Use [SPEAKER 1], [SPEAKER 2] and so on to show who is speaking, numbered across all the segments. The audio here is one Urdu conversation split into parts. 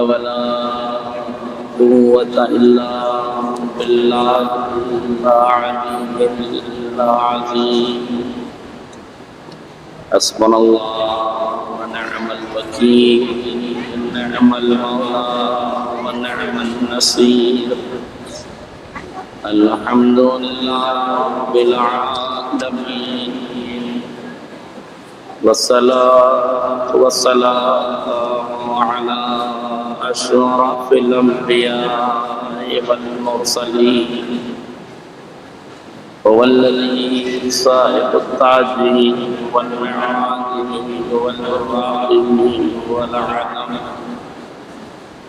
[SPEAKER 1] ولا قوة إلا بالله العلي العظيم حسبنا الله ونعم الوكيل نعم المولى ونعم النصير الحمد لله رب العالمين والصلاة والسلام على أشرف الأنبياء والمرسلين هو الذي صاحب التاج والمعاد والبراق والعلم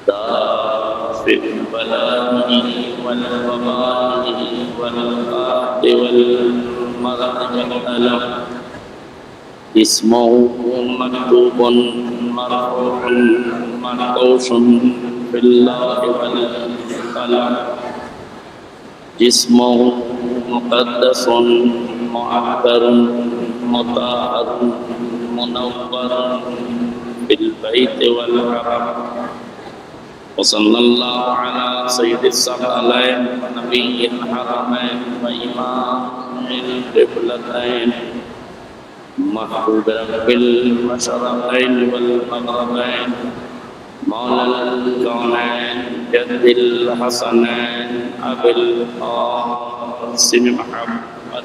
[SPEAKER 1] دافع البلاء والوباء والآت والمرض والألم اسمه مكتوب مرفوع منقوش في الله والقلم جسمه مقدس معبر مطهر منور بالبيت والحرم وصلى الله على سيد الثقلين ونبي الحرمين وإمام القبلتين محبوب رب المشرقين والمغربين مولى الكونين جد الحسنين أبي القاسم محمد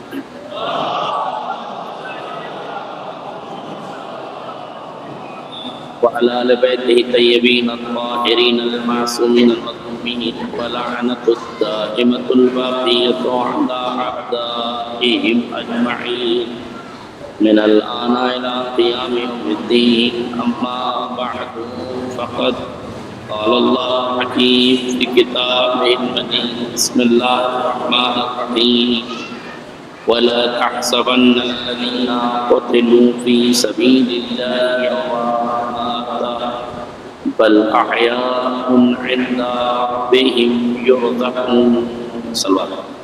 [SPEAKER 1] وعلى آل بيته الطيبين الطاهرين المعصومين المظلومين ولعنة الدائمة الباقية على أعدائهم أجمعين من الآن إلى قيام يوم الدين أما بعد فقد قال الله حكيم في كتابه المجيد بسم الله الرحمن الرحيم ولا تحسبن الذين قتلوا في سبيل الله أمواتا بل أحياء عند ربهم يرزقون صلى الله عليه وسلم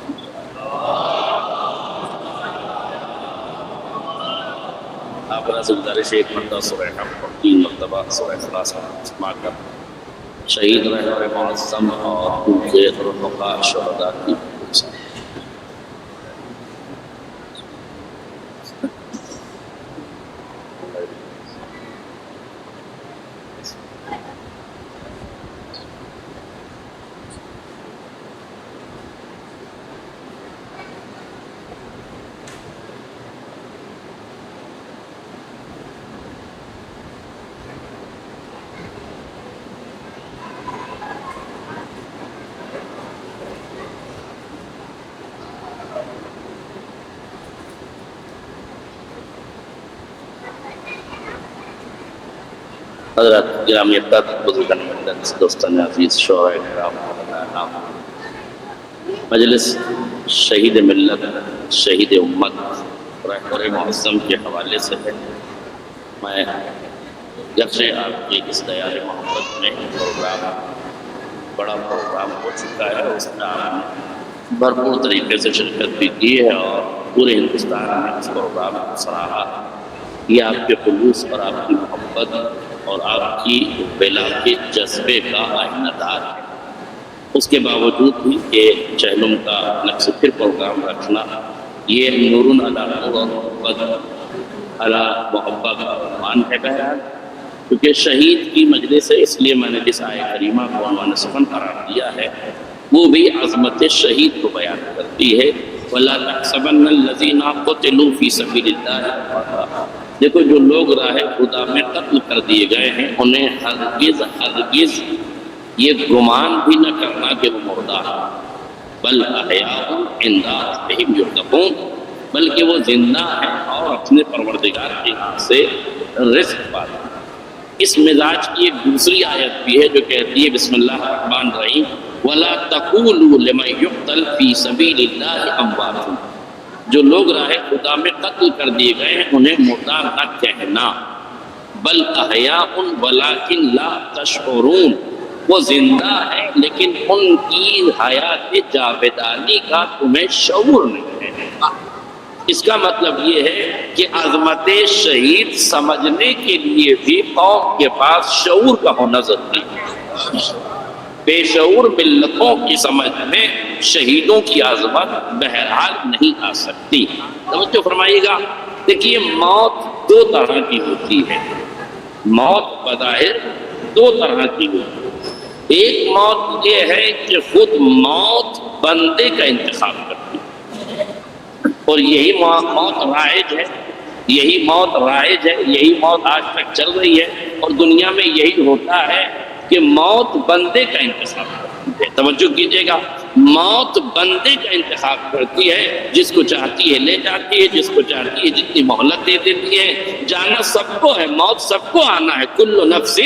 [SPEAKER 1] آپ سے گزارش ایک مرتبہ سورہ حمد اور 3 مرتبہ سورہ اخلاص سما کر شہید رہنور معظم اور دوسرے رفقا شہداء کی حضرات گرامی اقدار بزرگان ملت دوستان عزیز شعراء کرام مجلس شہید ملت شہید امت رہنور معظم کے حوالے سے ہے میں گرچہ آپ کی اس دیار محبت میں پروگرام بڑا پروگرام ہو چکا ہے اس میں آپ نے بھرپور طریقے سے شرکت بھی کی ہے اور پورے ہندوستان میں اس پروگرام کو سراہا یہ آپ کے خلوص اور آپ کی محبت اور آپ کی بلا کے جذبے کا آئینہ دار ہے اس کے باوجود بھی کہ چہلم کا نقص پھر پروگرام رکھنا یہ نور علی نور اور محبت علی محبت کا عنوان ہے بہرحال کیونکہ شہید کی مجلس ہے اس لیے میں نے جس آیہ کریمہ کو عنوان سخن قرار دیا ہے وہ بھی عظمت شہید کو بیان کرتی ہے وَلَا تَحْسَبَنَّ الَّذِينَ قُتِلُوا فِي سَبِيلِ اللَّهِ أَمْوَاتًا دیکھو جو لوگ راہ خدا میں قتل کر دیے گئے ہیں انہیں ہرگز یہ گمان بھی نہ کرنا کہ وہ مردہ ہے بل احیاء عند ربہم یرزقون بلکہ وہ زندہ ہیں اور اپنے پروردگار کے ہاتھ سے رزق پاتے ہیں اس مزاج کی ایک دوسری آیت بھی ہے جو کہتی ہے بسم اللہ الرحمن الرحیم وَلَا تَقُولُوا لِمَنْ يُقْتَلْ فِي سَبِيلِ اللَّهِ أَمْوَاتٌ جو لوگ راہ خدا میں قتل کر دیے گئے ہیں انہیں مردہ نہ کہنا بل احیاء ولکن لا تشعرون وہ زندہ ہیں لیکن ان کی حیات جاویدانی کا تمہیں شعور نہیں ہے اس کا مطلب یہ ہے کہ عظمت شہید سمجھنے کے لیے بھی قوم کے پاس شعور کا ہونا ضروری ہے بے شعور ملتوں کی سمجھ میں شہیدوں کی عظمت بہرحال نہیں آ سکتی۔ توجہ فرمائیے گا، دیکھیے موت دو طرح کی ہوتی ہے، موت بظاہر دو طرح کی ہوتی ہے۔ ایک موت یہ ہے کہ خود موت بندے کا انتخاب کرتی ہے، اور یہی موت رائج ہے، یہی موت رائج ہے، یہی موت آج تک چل رہی ہے، اور دنیا میں یہی ہوتا ہے کہ موت بندے کا انتخاب کرتی ہے۔ توجہ کیجیے گا، موت بندے کا انتخاب کرتی ہے، جس کو چاہتی ہے لے جاتی ہے، جس کو چاہتی ہے جتنی مہلت دے دیتی ہے۔ جانا سب کو ہے، موت سب کو آنا ہے، کل نفس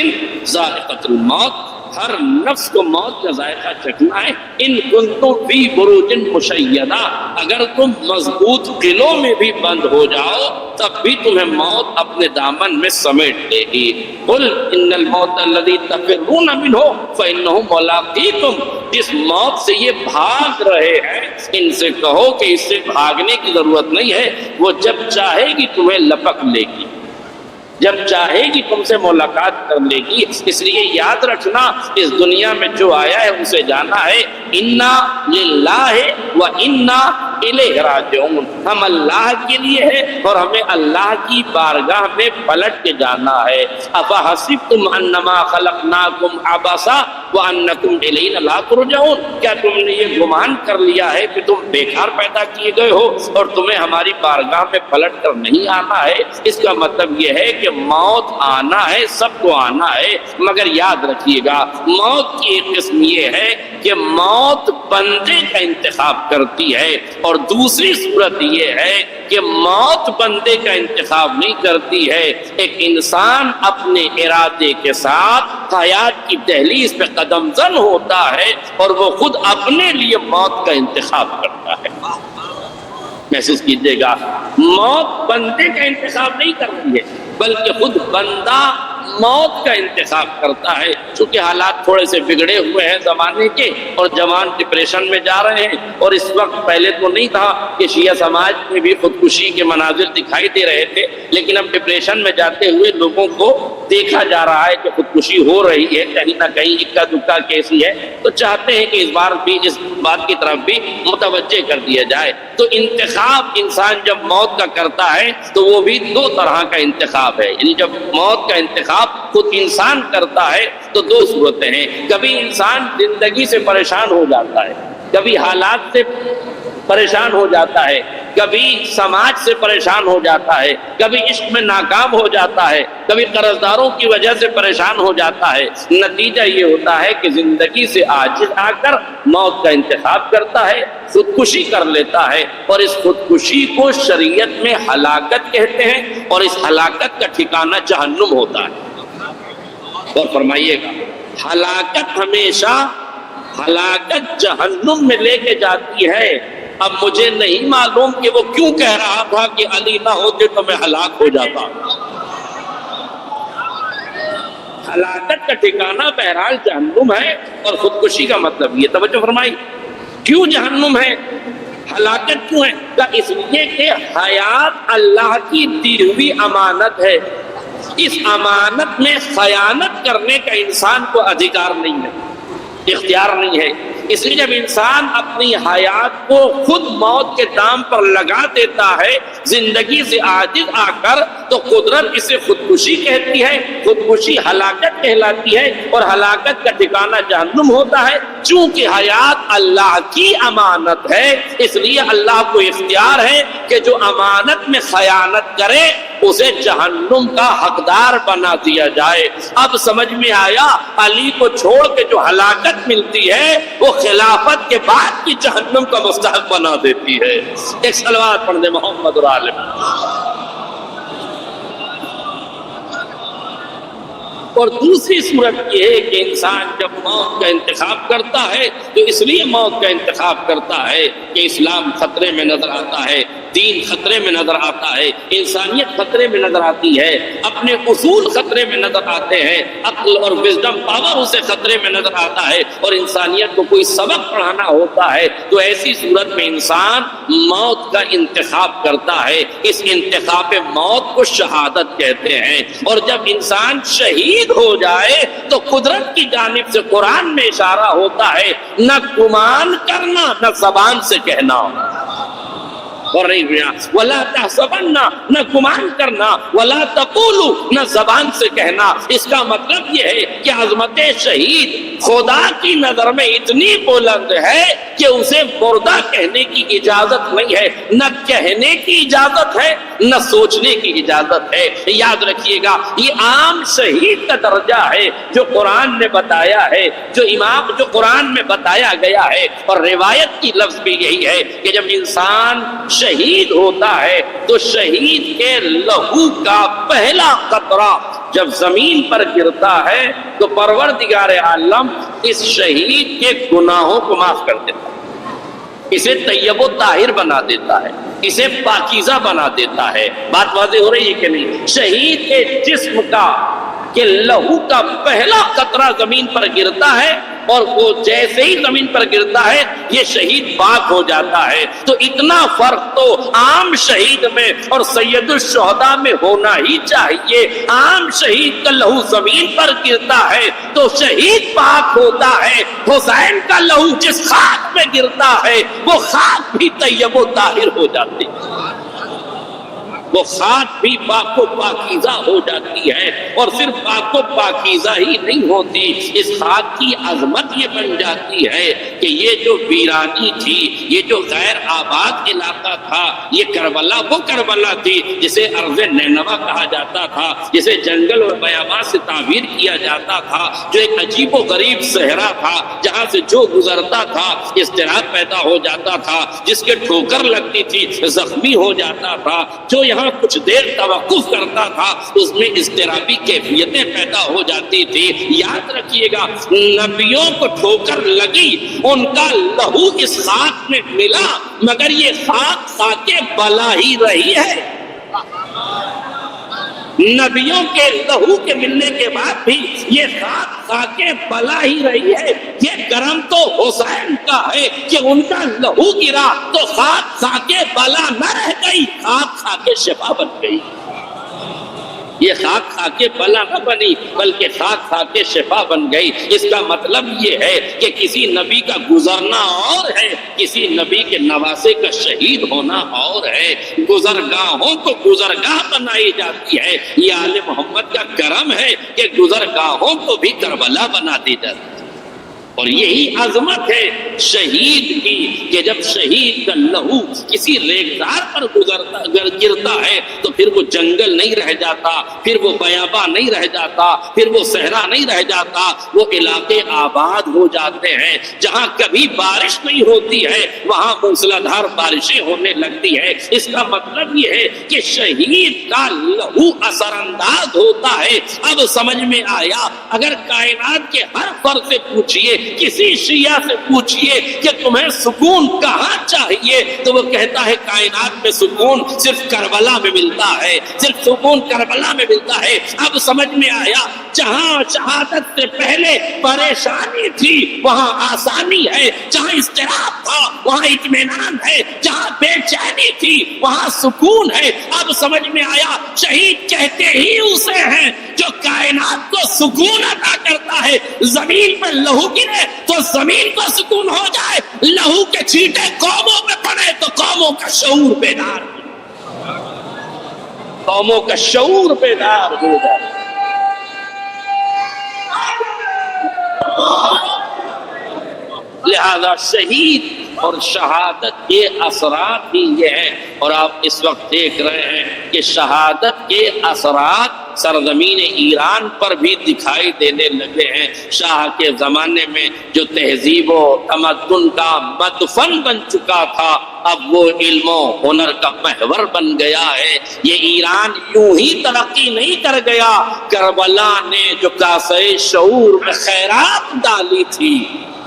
[SPEAKER 1] ذائقۃ الموت، ہر نفس کو موت کا ذائقہ چکھنا ہے۔ ان کنتم فی بروج مشیدہ، اگر تم مضبوط قلعوں میں بھی بند ہو جاؤ تب بھی تمہیں موت اپنے دامن میں سمیٹ لے گی۔ قل ان الموت الذی تفرون منہ فانہ ملاقیکم، جس موت سے یہ بھاگ رہے ہیں ان سے کہو کہ اس سے بھاگنے کی ضرورت نہیں ہے، وہ جب چاہے گی تمہیں لپک لے گی، جب چاہے گی تم سے ملاقات کر لے گی۔ اس لیے یاد رکھنا، اس دنیا میں جو آیا ہے اسے جانا ہے، انا للہ و انا الیہ راجعون، ہم اللہ کے لیے ہے اور ہمیں اللہ کی بارگاہ میں پلٹ کے جانا ہے۔ افحسبتم انما خلقناکم عبثا وانکم الینا لا ترجعون، کیا تم نے یہ گمان کر لیا ہے کہ تم بیکار پیدا کیے گئے ہو اور تمہیں ہماری بارگاہ میں پلٹ کر نہیں آنا ہے؟ اس کا مطلب یہ ہے کہ موت آنا ہے، سب کو آنا ہے، مگر یاد رکھیے گا موت کی ایک قسم یہ ہے کہ موت بندے کا انتخاب کرتی ہے، اور دوسری صورت یہ ہے کہ موت بندے کا انتخاب نہیں کرتی ہے۔ ایک انسان اپنے ارادے کے ساتھ حیات کی دہلیز پہ قدم زن ہوتا ہے اور وہ خود اپنے لیے موت کا انتخاب کرتا ہے۔ محسوس کیجیے گا، موت بندے کا انتخاب نہیں کرتی ہے بلکہ خود بندہ موت کا انتخاب کرتا ہے۔ چونکہ حالات تھوڑے سے بگڑے ہوئے ہیں زمانے کے، اور جوان ڈپریشن میں جا رہے ہیں، اور اس وقت پہلے تو نہیں تھا کہ شیعہ سماج میں بھی خودکشی کے مناظر دکھائی دے رہے تھے، لیکن اب ڈپریشن میں جاتے ہوئے لوگوں کو دیکھا جا رہا ہے کہ خودکشی ہو رہی ہے، کہیں نہ کہیں اکا دکا کیس ہی ہے، تو چاہتے ہیں کہ اس بار بھی اس بات کی طرف بھی متوجہ کر دیا جائے۔ تو انتخاب انسان جب موت کا کرتا ہے تو وہ بھی دو طرح کا انتخاب ہے، یعنی جب موت کا انتخاب خود انسان کرتا ہے تو دو صورتیں ہیں، کبھی انسان زندگی سے پریشان ہو جاتا ہے، کبھی حالات سے پریشان ہو جاتا ہے، کبھی سماج سے پریشان ہو جاتا ہے، کبھی عشق میں ناکام ہو جاتا ہے، کبھی قرضداروں کی وجہ سے پریشان ہو جاتا ہے۔ نتیجہ یہ ہوتا ہے کہ زندگی سے عاجز آ کر موت کا انتخاب کرتا ہے، خودکشی کر لیتا ہے، اور اس خودکشی کو شریعت میں ہلاکت کہتے ہیں، اور اس ہلاکت کا ٹھکانہ جہنم ہوتا ہے۔ اور فرمائیے گا، ہلاکت ہمیشہ ہلاکت جہنم میں لے کے جاتی ہے۔ اب مجھے نہیں معلوم کہ وہ کیوں کہہ رہا تھا کہ علی نہ ہوتے تو میں ہلاک ہو جاتا۔ ہلاکت کا ٹھکانہ بہرحال جہنم ہے، اور خودکشی کا مطلب یہ، توجہ فرمائی، کیوں جہنم ہے، ہلاکت کیوں ہے؟ کہ اس لیے کہ حیات اللہ کی دی ہوئی امانت ہے، اس امانت میں خیانت کرنے کا انسان کو ادھیکار نہیں ہے، اختیار نہیں ہے۔ اس لیے جب انسان اپنی حیات کو خود موت کے دام پر لگا دیتا ہے زندگی سے عاجز آ کر، تو قدرت اسے خودکشی کہتی ہے، خودکشی ہلاکت کہلاتی ہے، اور ہلاکت کا ٹھکانہ جہنم ہوتا ہے۔ چونکہ حیات اللہ کی امانت ہے، اس لیے اللہ کو اختیار ہے کہ جو امانت میں خیانت کرے اسے جہنم کا حقدار بنا دیا جائے۔ اب سمجھ میں آیا، علی کو چھوڑ کے جو ہلاکت ملتی ہے وہ خلافت کے بعد کی جہنم کا مستحق بنا دیتی ہے۔ ایک صلوات پڑھ دے محمد اور آل محمد۔ اور دوسری صورت یہ ہے کہ انسان جب موت کا انتخاب کرتا ہے تو اس لیے موت کا انتخاب کرتا ہے کہ اسلام خطرے میں نظر آتا ہے، دین خطرے میں نظر آتا ہے، انسانیت خطرے میں نظر آتی ہے، اپنے اصول خطرے میں نظر آتے ہیں، عقل اور وزڈم پاور اسے خطرے میں نظر آتا ہے، اور انسانیت کو کوئی سبق پڑھانا ہوتا ہے تو ایسی صورت میں انسان موت کا انتخاب کرتا ہے۔ اس انتخاب موت کو شہادت کہتے ہیں، اور جب انسان شہید ہو جائے تو قدرت کی جانب سے قرآن میں اشارہ ہوتا ہے، نہ گمان کرنا نہ زبان سے کہنا، اور وَلَا تَحْسَبَنَّ نہ گمان کرنا، وَلَا تَقُولُ نہ زبان سے کہنا۔ اس کا مطلب یہ ہے کہ عظمت شہید خدا کی نظر میں اتنی بلند ہے کہ اسے مردہ کہنے کی اجازت نہیں ہے، نہ کہنے کی اجازت ہے نہ سوچنے کی اجازت ہے۔ یاد رکھیے گا، یہ عام شہید کا درجہ ہے جو قرآن نے بتایا ہے، جو قرآن میں بتایا گیا ہے، اور روایت کی لفظ بھی یہی ہے کہ جب انسان شہید ہوتا ہے تو شہید کے لہو کا پہلا قطرہ جب زمین پر گرتا ہے تو پروردگار عالم اس شہید کے گناہوں کو معاف کر دیتا ہے، اسے طیب و طاہر بنا دیتا ہے، اسے پاکیزہ بنا دیتا ہے۔ بات واضح ہو رہی ہے کہ نہیں؟ شہید کے جسم کا کہ لہو کا پہلا قطرہ زمین پر گرتا ہے، اور وہ جیسے ہی زمین پر گرتا ہے یہ شہید پاک ہو جاتا ہے۔ تو اتنا فرق تو عام شہید میں اور سید الشہداء میں ہونا ہی چاہیے۔ عام شہید کا لہو زمین پر گرتا ہے تو شہید پاک ہوتا ہے، حسین کا لہو جس خاک میں گرتا ہے وہ خاک بھی طیب و طاہر ہو جاتی ہے، وہ خاک بھی پاک و پاکیزہ ہو جاتی ہے۔ اور صرف پاک و پاکیزہ ہی نہیں ہوتی، اس خاک کی عظمت یہ بن جاتی ہے کہ یہ جو ویرانی تھی، یہ جو غیر آباد علاقہ تھا، یہ کربلا وہ کربلا تھی جسے ارض نینوا کہا جاتا تھا، جسے جنگل اور بیاباں سے تعبیر کیا جاتا تھا، جو ایک عجیب و غریب صحرا تھا جہاں سے جو گزرتا تھا اضطراب پیدا ہو جاتا تھا، جس کے ٹھوکر لگتی تھی زخمی ہو جاتا تھا، جو یہاں کچھ دیر توقف کرتا تھا اس میں اضطرابی کیفیتیں پیدا ہو جاتی تھی۔ یاد رکھیے گا، نبیوں کو ٹھوکر لگی، ان کا لہو اس خاک میں ملا، مگر یہ خاک خاک بلا ہی رہی ہے۔ نبیوں کے لہو کے ملنے کے بعد بھی یہ خاک خاک بلا ہی رہی ہے۔ یہ کرم تو حسین کا ہے کہ ان کا لہو گرا تو خاک خاک بلا نہ رہ گئی، خاک خاک شفا بن گئی۔ یہ خاک خاک بلا نہ بنی بلکہ خاک خاک شفا بن گئی۔ اس کا مطلب یہ ہے کہ کسی نبی کا گزرنا اور ہے، کسی نبی کے نواسے کا شہید ہونا اور ہے۔ گزرگاہوں کو گزرگاہ بنائی جاتی ہے، یہ آل محمد کا کرم ہے کہ گزرگاہوں کو بھی کربلا بنا دی جاتی ہے۔ اور یہی عظمت ہے شہید کی کہ جب شہید کا لہو کسی ریگزار پر گرتا ہے تو پھر وہ جنگل نہیں رہ جاتا، پھر وہ بیاباں نہیں رہ جاتا، پھر وہ صحرا نہیں رہ جاتا، وہ علاقے آباد ہو جاتے ہیں۔ جہاں کبھی بارش نہیں ہوتی ہے وہاں موسلادھار بارشیں ہونے لگتی ہے۔ اس کا مطلب یہ ہے کہ شہید کا لہو اثر انداز ہوتا ہے۔ اب سمجھ میں آیا، اگر کائنات کے ہر فرد سے پوچھئے، کسی شیعہ سے پوچھئے کہ تمہیں سکون کہاں چاہیے تو وہ کہتا ہے کائنات میں سکون صرف کربلا میں ملتا ہے، صرف سکون کربلا میں ملتا ہے۔ اب سمجھ میں آیا، جہاں شہادت سے پہلے پریشانی تھی وہاں آسانی ہے، جہاں اضطراب تھا وہاں اطمینان ہے، جہاں بے چینی تھی وہاں سکون ہے۔ اب سمجھ میں آیا، شہید کہتے ہی اسے ہیں جو کائنات کو سکون عطا کرتا ہے۔ زمین پر لہو گرے تو زمین کو سکون ہو جائے، لہو کے چھینٹے قوموں میں پڑے تو قوموں کا شعور بیدار ہو جائے، قوموں کا شعور بیدار ہو جائے۔ لہذا شہید اور شہادت کے اثرات ہی یہ ہیں، اور آپ اس وقت دیکھ رہے ہیں کہ شہادت کے اثرات سرزمین ایران پر بھی دکھائی دینے لگے ہیں۔ شاہ کے زمانے میں جو تہذیب و تمدن کا مدفن بن چکا تھا اب وہ علم و ہنر کا محور بن گیا ہے۔ یہ ایران یوں ہی ترقی نہیں کر گیا، کربلا نے جو کاسے شعور میں خیرات ڈالی تھی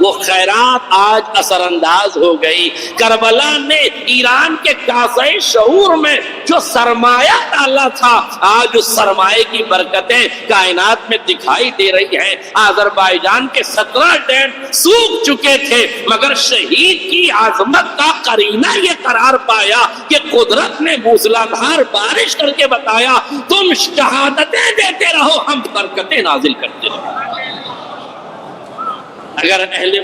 [SPEAKER 1] وہ خیرات آج اثر انداز ہو گئی۔ کربلا نے ایران کے کاسہ شعور میں جو سرمایہ ڈالا تھا، آج اس سرمایہ کی برکتیں کائنات میں دکھائی دے رہی ہیں۔ آذربائیجان کے 17 ڈیم سوکھ چکے تھے، مگر شہید کی عظمت کا قرینہ یہ قرار پایا کہ قدرت نے موسلادھار بارش کر کے بتایا، تم شہادتیں دیتے رہو، ہم برکتیں نازل کرتے رہو۔ اگر اہل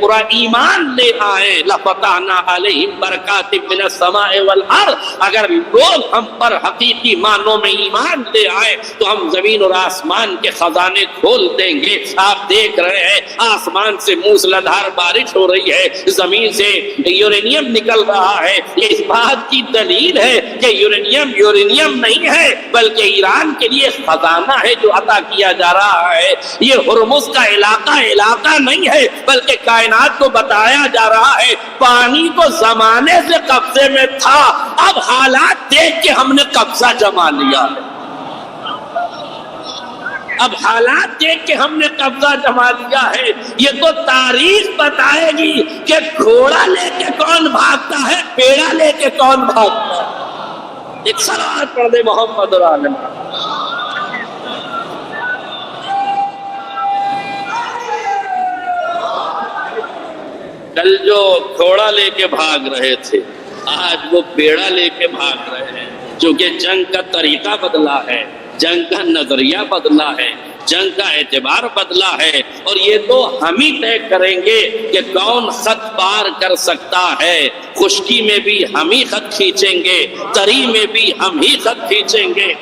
[SPEAKER 1] قرآن ایمان لے آئے لفتحنا علیہم برکات من السماء والارض، اگر لوگ ہم پر حقیقی معنوں میں ایمان لے آئے تو ہم زمین اور آسمان کے خزانے کھول دیں گے۔ آپ دیکھ رہے ہیں آسمان سے موسلادھار بارش ہو رہی ہے، زمین سے یورینیم نکل رہا ہے۔ یہ اس بات کی دلیل ہے کہ یورینیم نہیں ہے بلکہ ایران کے لیے خزانہ ہے جو عطا کیا جا رہا ہے۔ یہ ہرمز کا علاقہ نہیں ہے بلکہ کائنات کو بتایا جا رہا ہے پانی کو زمانے سے قبضے میں تھا، اب حالات دیکھ کے ہم نے قبضہ جما لیا ہے۔ اب حالات دیکھ کے ہم نے قبضہ جما لیا ہے۔ یہ تو تاریخ بتائے گی کہ گھوڑا لے کے کون بھاگتا ہے، پیڑا لے کے کون بھاگتا ہے۔ ایک صلوات پڑھ دے محمد عالم۔ کل جو گھوڑا لے کے بھاگ رہے تھے آج وہ بیڑا لے کے بھاگ رہے ہیں، چونکہ جنگ کا طریقہ بدلا ہے، جنگ کا نظریہ بدلا ہے، جنگ کا اعتبار بدلا ہے، اور یہ تو ہم ہی طے کریں گے کہ کون خط پار کر سکتا ہے۔ خشکی میں بھی ہم ہی خط کھینچیں گے، تری میں بھی ہم ہی خط کھینچیں گے،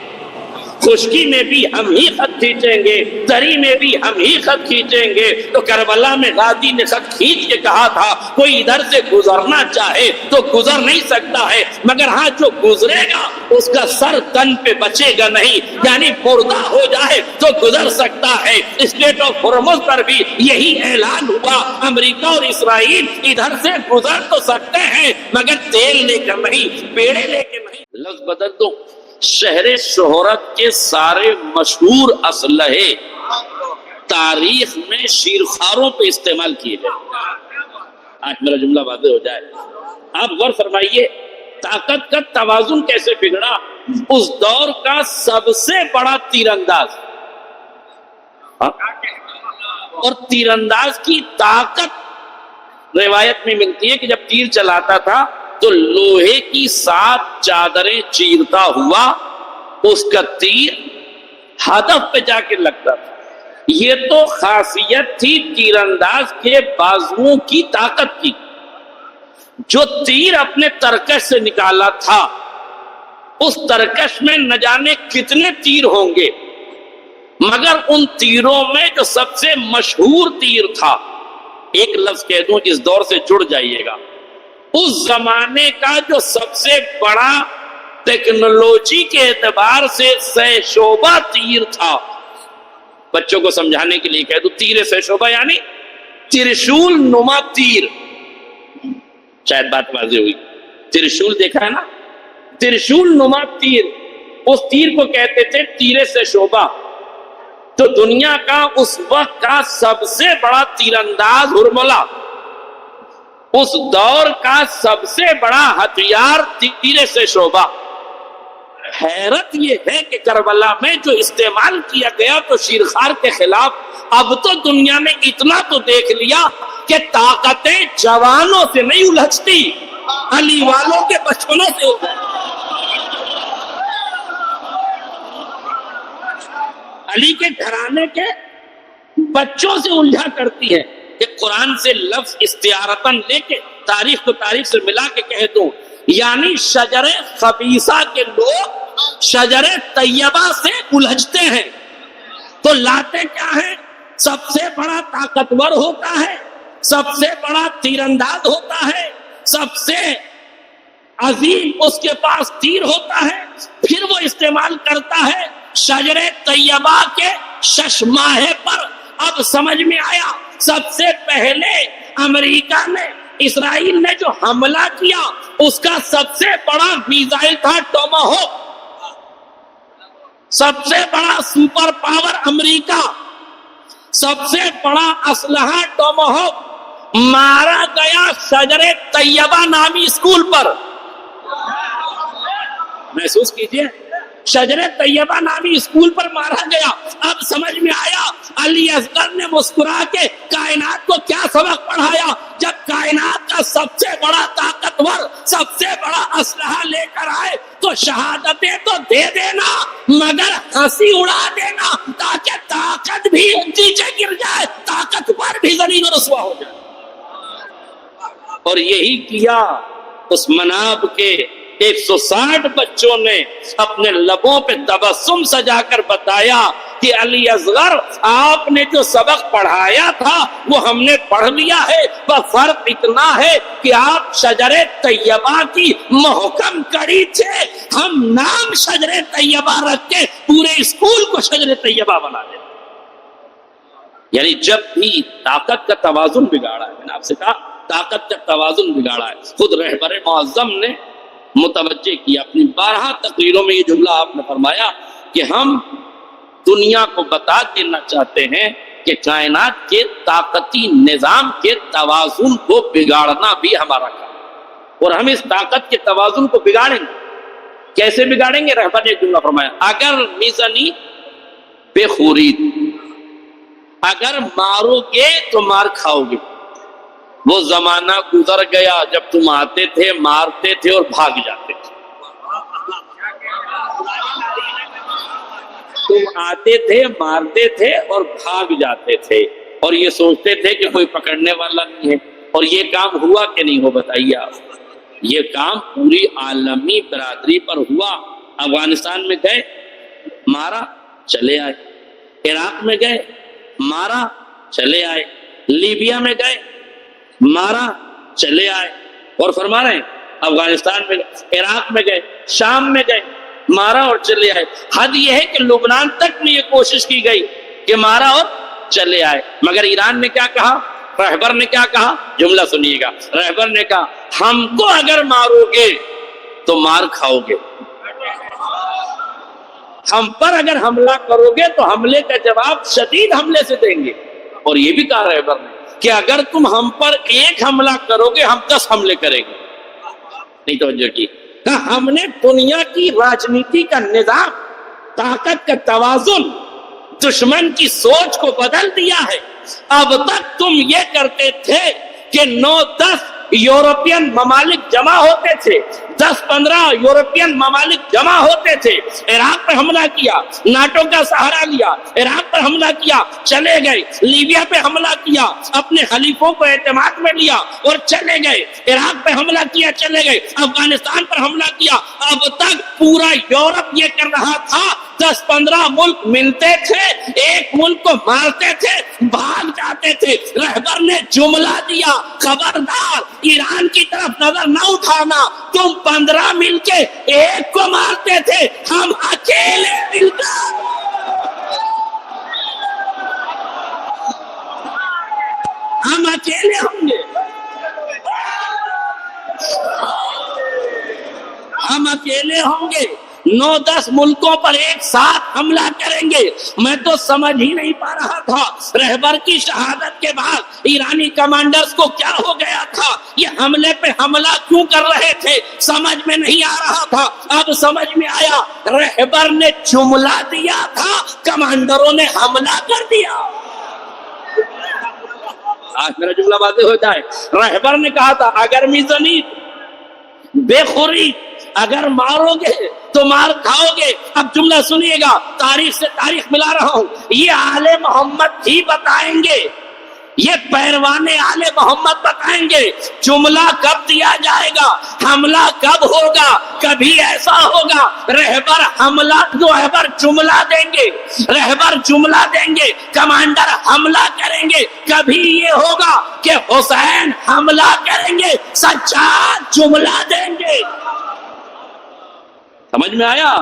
[SPEAKER 1] خشکی میں بھی ہم ہی خط کھینچیں گے، تری میں بھی ہم ہی خط کھینچیں گے۔ تو کربلا میں غازی نے خط کھینچ کے کہا تھا کوئی ادھر سے گزرنا چاہے تو گزر نہیں سکتا ہے، مگر ہاں جو گزرے گا اس کا سر تن پہ بچے گا نہیں، یعنی مردہ ہو جائے تو گزر سکتا ہے۔ اسٹریٹ آف ہرمز پر بھی یہی اعلان ہوا، امریکہ اور اسرائیل ادھر سے گزر تو سکتے ہیں مگر تیل لے کر نہیں، پیڑے لے کے نہیں۔ لفظ بدل دو، شہر شہرت کے سارے مشہور اسلحے تاریخ میں شیرخواروں پہ استعمال کیے گئے۔ آج میرا جملہ واضح ہو جائے، آپ غور فرمائیے طاقت کا توازن کیسے بگڑا۔ اس دور کا سب سے بڑا تیر انداز، اور تیر انداز کی طاقت روایت میں ملتی ہے کہ جب تیر چلاتا تھا تو لوہے کی 7 چادریں چیرتا ہوا اس کا تیر ہدف پہ جا کے لگتا تھا۔ یہ تو خاصیت تھی تیر انداز کے بازوؤں کی طاقت کی۔ جو تیر اپنے ترکش سے نکالا تھا اس ترکش میں نہ جانے کتنے تیر ہوں گے، مگر ان تیروں میں جو سب سے مشہور تیر تھا، ایک لفظ کہہ دوں اس دور سے جڑ جائیے گا، اس زمانے کا جو سب سے بڑا ٹیکنالوجی کے اعتبار سے سہ شعبہ تیر تھا، بچوں کو سمجھانے کے لیے کہہ دوں تیر سہ شعبہ یعنی ترشول نما تیر، شاید بات واضح ہوئی۔ ترشول دیکھا ہے نا، ترشول نما تیر، اس تیر کو کہتے تھے تیر سہ شعبہ۔ تو دنیا کا اس وقت کا سب سے بڑا تیر انداز ہرملا، اس دور کا سب سے بڑا ہتھیار تیر سے شعبہ۔ حیرت یہ ہے کہ کربلا میں جو استعمال کیا گیا تو شیرخوار کے خلاف، اب تو دنیا نے اتنا تو دیکھ لیا کہ طاقتیں جوانوں سے نہیں الجھتی، علی والوں کے بچپنوں سے علی کے گھرانے کے بچوں سے الجھا کرتی ہے۔ کہ قرآن سے لفظ استعارتاً لے کے تاریخ کو تاریخ سے ملا کے کہہ دوں، یعنی شجر خبیثہ کے لوگ شجر طیبہ سے الجھتے ہیں تو لاتے کیا ہے؟ سب سے بڑا طاقتور ہوتا ہے، سب سے بڑا تیر انداز ہوتا ہے، سب سے عظیم اس کے پاس تیر ہوتا ہے، پھر وہ استعمال کرتا ہے شجر طیبہ کے ششماہے پر۔ اب سمجھ میں آیا، سب سے پہلے امریکہ نے، اسرائیل نے جو حملہ کیا اس کا سب سے بڑا میزائل تھا ٹوماہوک۔ سب سے بڑا سپر پاور امریکہ، سب سے بڑا اسلحہ ٹوماہوک مارا گیا شجر طیبہ نامی اسکول پر. محسوس کیجئے، شجر طیبہ نامی اسکول پر مارا گیا. اب سمجھ میں آیا علی اصغر نے مسکرا کے کائنات کو کیا سبق پڑھایا. جب کائنات کا سب سے بڑا طاقتور، سب سے بڑا اسلحہ لے کر آئے تو شہادتیں تو دے دینا مگر ہنسی اڑا دینا تاکہ طاقت بھی نیچے گر جائے، طاقتور بھی ذلیل و رسوا ہو جائے. اور یہی کیا اس مناب کے 160 بچوں نے اپنے لبوں پہ تبسم سجا کر بتایا کہ علی اصغر آپ نے جو سبق پڑھایا تھا وہ ہم نے پڑھ لیا ہے، بس فرق اتنا ہے کہ آپ شجر طیبہ کی محکم کڑی تھے، ہم نام شجر طیبہ رکھ کے پورے اسکول کو شجر طیبہ بنا دیں. یعنی جب بھی طاقت کا توازن بگاڑا ہے، میں نے آپ سے کہا طاقت کا توازن بگاڑا ہے. خود رہبر معظم نے متوجہ کیا اپنی 12 تقریروں میں، یہ جملہ آپ نے فرمایا کہ ہم دنیا کو بتا دینا چاہتے ہیں کہ کائنات کے طاقتی نظام کے توازن کو بگاڑنا بھی ہمارا کام ہے، اور ہم اس طاقت کے توازن کو بگاڑیں گے. کیسے بگاڑیں گے؟ رہبر نے جملہ فرمایا، اگر میزنی بے خورید، اگر مارو گے تو مار کھاؤ گے. وہ زمانہ گزر گیا جب تم آتے تھے، مارتے تھے اور بھاگ جاتے تھے. تم آتے تھے، مارتے تھے اور بھاگ جاتے تھے، اور یہ سوچتے تھے کہ کوئی پکڑنے والا نہیں ہے. اور یہ کام ہوا کہ نہیں ہو بتائیے آپ. یہ کام پوری عالمی برادری پر ہوا. افغانستان میں گئے، مارا، چلے آئے. عراق میں گئے، مارا، چلے آئے. لیبیا میں گئے، مارا، چلے آئے. اور فرما رہے ہیں افغانستان میں گئے، عراق میں گئے، شام میں گئے، مارا اور چلے آئے. حد یہ ہے کہ لبنان تک میں یہ کوشش کی گئی کہ مارا اور چلے آئے. مگر ایران نے کیا کہا؟ رہبر نے کیا کہا؟ جملہ سنیے گا. رہبر نے کہا ہم کو اگر مارو گے تو مار کھاؤ گے، ہم پر اگر حملہ کرو گے تو حملے کا جواب شدید حملے سے دیں گے. اور یہ بھی کہا رہبر نے کہ اگر تم ہم پر ایک حملہ کرو گے ہم 10 حملے کریں گے. نہیں توجہ کی. ہم نے دنیا کی راجنیتی کا نظام، طاقت کا توازن، دشمن کی سوچ کو بدل دیا ہے. اب تک تم یہ کرتے تھے کہ 9-10 یورپین ممالک جمع ہوتے تھے، 10-15 یورپین ممالک جمع ہوتے تھے، عراق پر حملہ کیا، ناٹو کا سہارا لیا، عراق پر حملہ کیا، چلے گئے. لیبیا پہ حملہ کیا، اپنے خلیفوں کو اعتماد میں لیا اور چلے گئے. عراق پہ حملہ کیا، چلے گئے. افغانستان پر حملہ کیا. اب تک پورا یورپ یہ کر رہا تھا، 10-15 ملک ملتے تھے، ایک ملک کو مارتے تھے، بھاگ جاتے تھے. رہبر نے جملہ دیا، خبردار ایران کی طرف نظر نہ اٹھانا، تم 15 مل کے ایک کو مارتے تھے، ہم اکیلے مل کر ہم اکیلے ہوں گے، ہم اکیلے ہوں گے، 9-10 ملکوں پر ایک ساتھ حملہ کریں گے. میں تو سمجھ ہی نہیں پا رہا تھا رہبر کی شہادت کے بعد ایرانی کمانڈرز کو کیا ہو گیا تھا، یہ حملے پہ حملہ کیوں کر رہے تھے، سمجھ میں نہیں آ رہا تھا. اب سمجھ میں آیا، رہبر نے جملہ دیا تھا، کمانڈروں نے حملہ کر دیا. آج میرا جملہ واضح ہو جائے. رہبر نے کہا تھا اگر میزنی بے خوری، اگر مارو گے تو مار کھاؤ گے. اب جملہ سنیے گا، تاریخ سے تاریخ ملا رہا ہوں. یہ آل محمد ہی بتائیں گے، یہ پیروان آل محمد بتائیں گے جملہ کب دیا جائے گا، حملہ کب ہوگا. کبھی ایسا ہوگا رہبر جملہ دیں گے، رہبر جملہ دیں گے، کمانڈر حملہ کریں گے. کبھی یہ ہوگا کہ حسین حملہ کریں گے، سجاد جملہ دیں گے. سمجھ میں آیا؟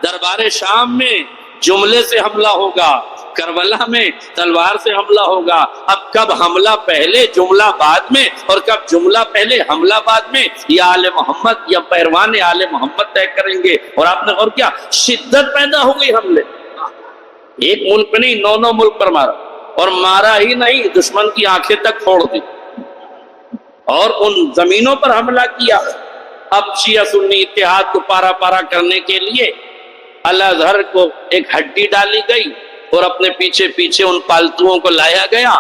[SPEAKER 1] دربار شام میں جملے سے حملہ ہوگا، کربلا میں تلوار سے حملہ ہوگا. اب کب حملہ پہلے جملہ بعد میں، اور کب جملہ پہلے حملہ بعد میں، یا آل محمد یا پیروان آل محمد طے کریں گے. اور آپ نے اور کیا شدت پیدا ہو گئی. حملے ایک ملک پہ نہیں، 9 ملک پر مارا. اور مارا ہی نہیں، دشمن کی آنکھیں تک پھوڑ دی اور ان زمینوں پر حملہ کیا۔ اب شیعہ سنی اتحاد کو پارا پارا کرنے کے لیے الازہر کو ایک ہڈی ڈالی گئی اور اپنے پیچھے پیچھے ان پالتوؤں کو لایا گیا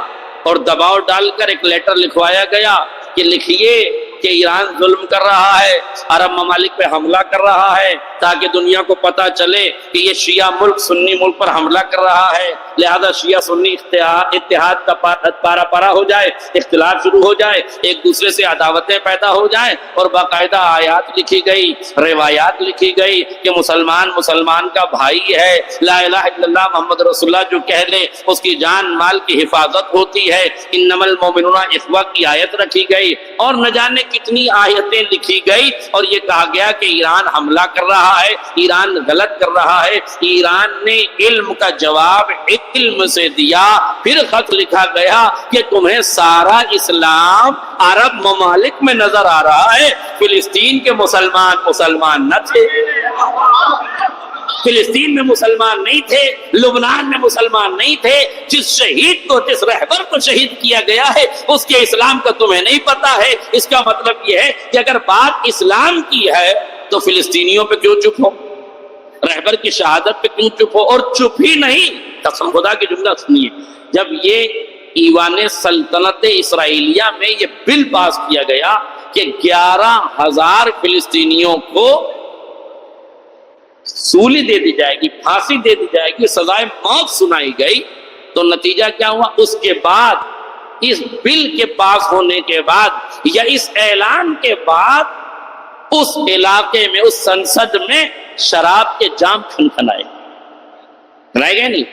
[SPEAKER 1] اور دباؤ ڈال کر ایک لیٹر لکھوایا گیا کہ لکھیے کہ ایران ظلم کر رہا ہے، عرب ممالک پہ حملہ کر رہا ہے، تاکہ دنیا کو پتہ چلے کہ یہ شیعہ ملک سنی ملک پر حملہ کر رہا ہے، لہذا شیعہ سنی اتحاد کا پارا پارا ہو جائے، اختلاف شروع ہو جائے، ایک دوسرے سے عداوتیں پیدا ہو جائیں، اور باقاعدہ آیات لکھی گئی، روایات لکھی گئی کہ مسلمان مسلمان کا بھائی ہے، لا الہ الا اللہ محمد رسول اللہ جو کہہ لے اس کی جان مال کی حفاظت ہوتی ہے، انما المؤمنون اخوہ کی آیت رکھی گئی، اور نہ جانے کتنی آیتیں لکھی گئی، اور یہ کہا گیا کہ ایران حملہ کر رہا ہے، ایران غلط کر رہا ہے۔ ایران نے علم کا جواب علم سے دیا، پھر خط لکھا گیا کہ تمہیں سارا اسلام عرب ممالک میں نظر آ رہا ہے، فلسطین کے مسلمان نہ تھے، فلسطین میں مسلمان نہیں تھے، لبنان میں مسلمان نہیں تھے، جس شہید کو جس رہبر کو شہید کیا گیا ہے اس کے اسلام کا تمہیں نہیں پتا ہے۔ اس کا مطلب یہ ہے کہ اگر بات اسلام کی ہے تو فلسطینیوں پہ کیوں چپ ہو، رہبر کی شہادت پہ کیوں چپ ہو؟ اور چپ ہی نہیں، قسم خدا کی جملہ سنیے، جب یہ ایوان سلطنت اسرائیلیہ میں یہ بل پاس کیا گیا کہ 11,000 فلسطینیوں کو سولی دے دی جائے گی، پھانسی دے دی جائے گی، سزائے موت سنائی گئی، تو نتیجہ کیا ہوا؟ اس کے بعد، اس بل کے پاس ہونے کے بعد یا اس اعلان کے بعد اس علاقے میں، اس سنسد میں شراب کے جام کھنکھنائے رہ گئے نہیں۔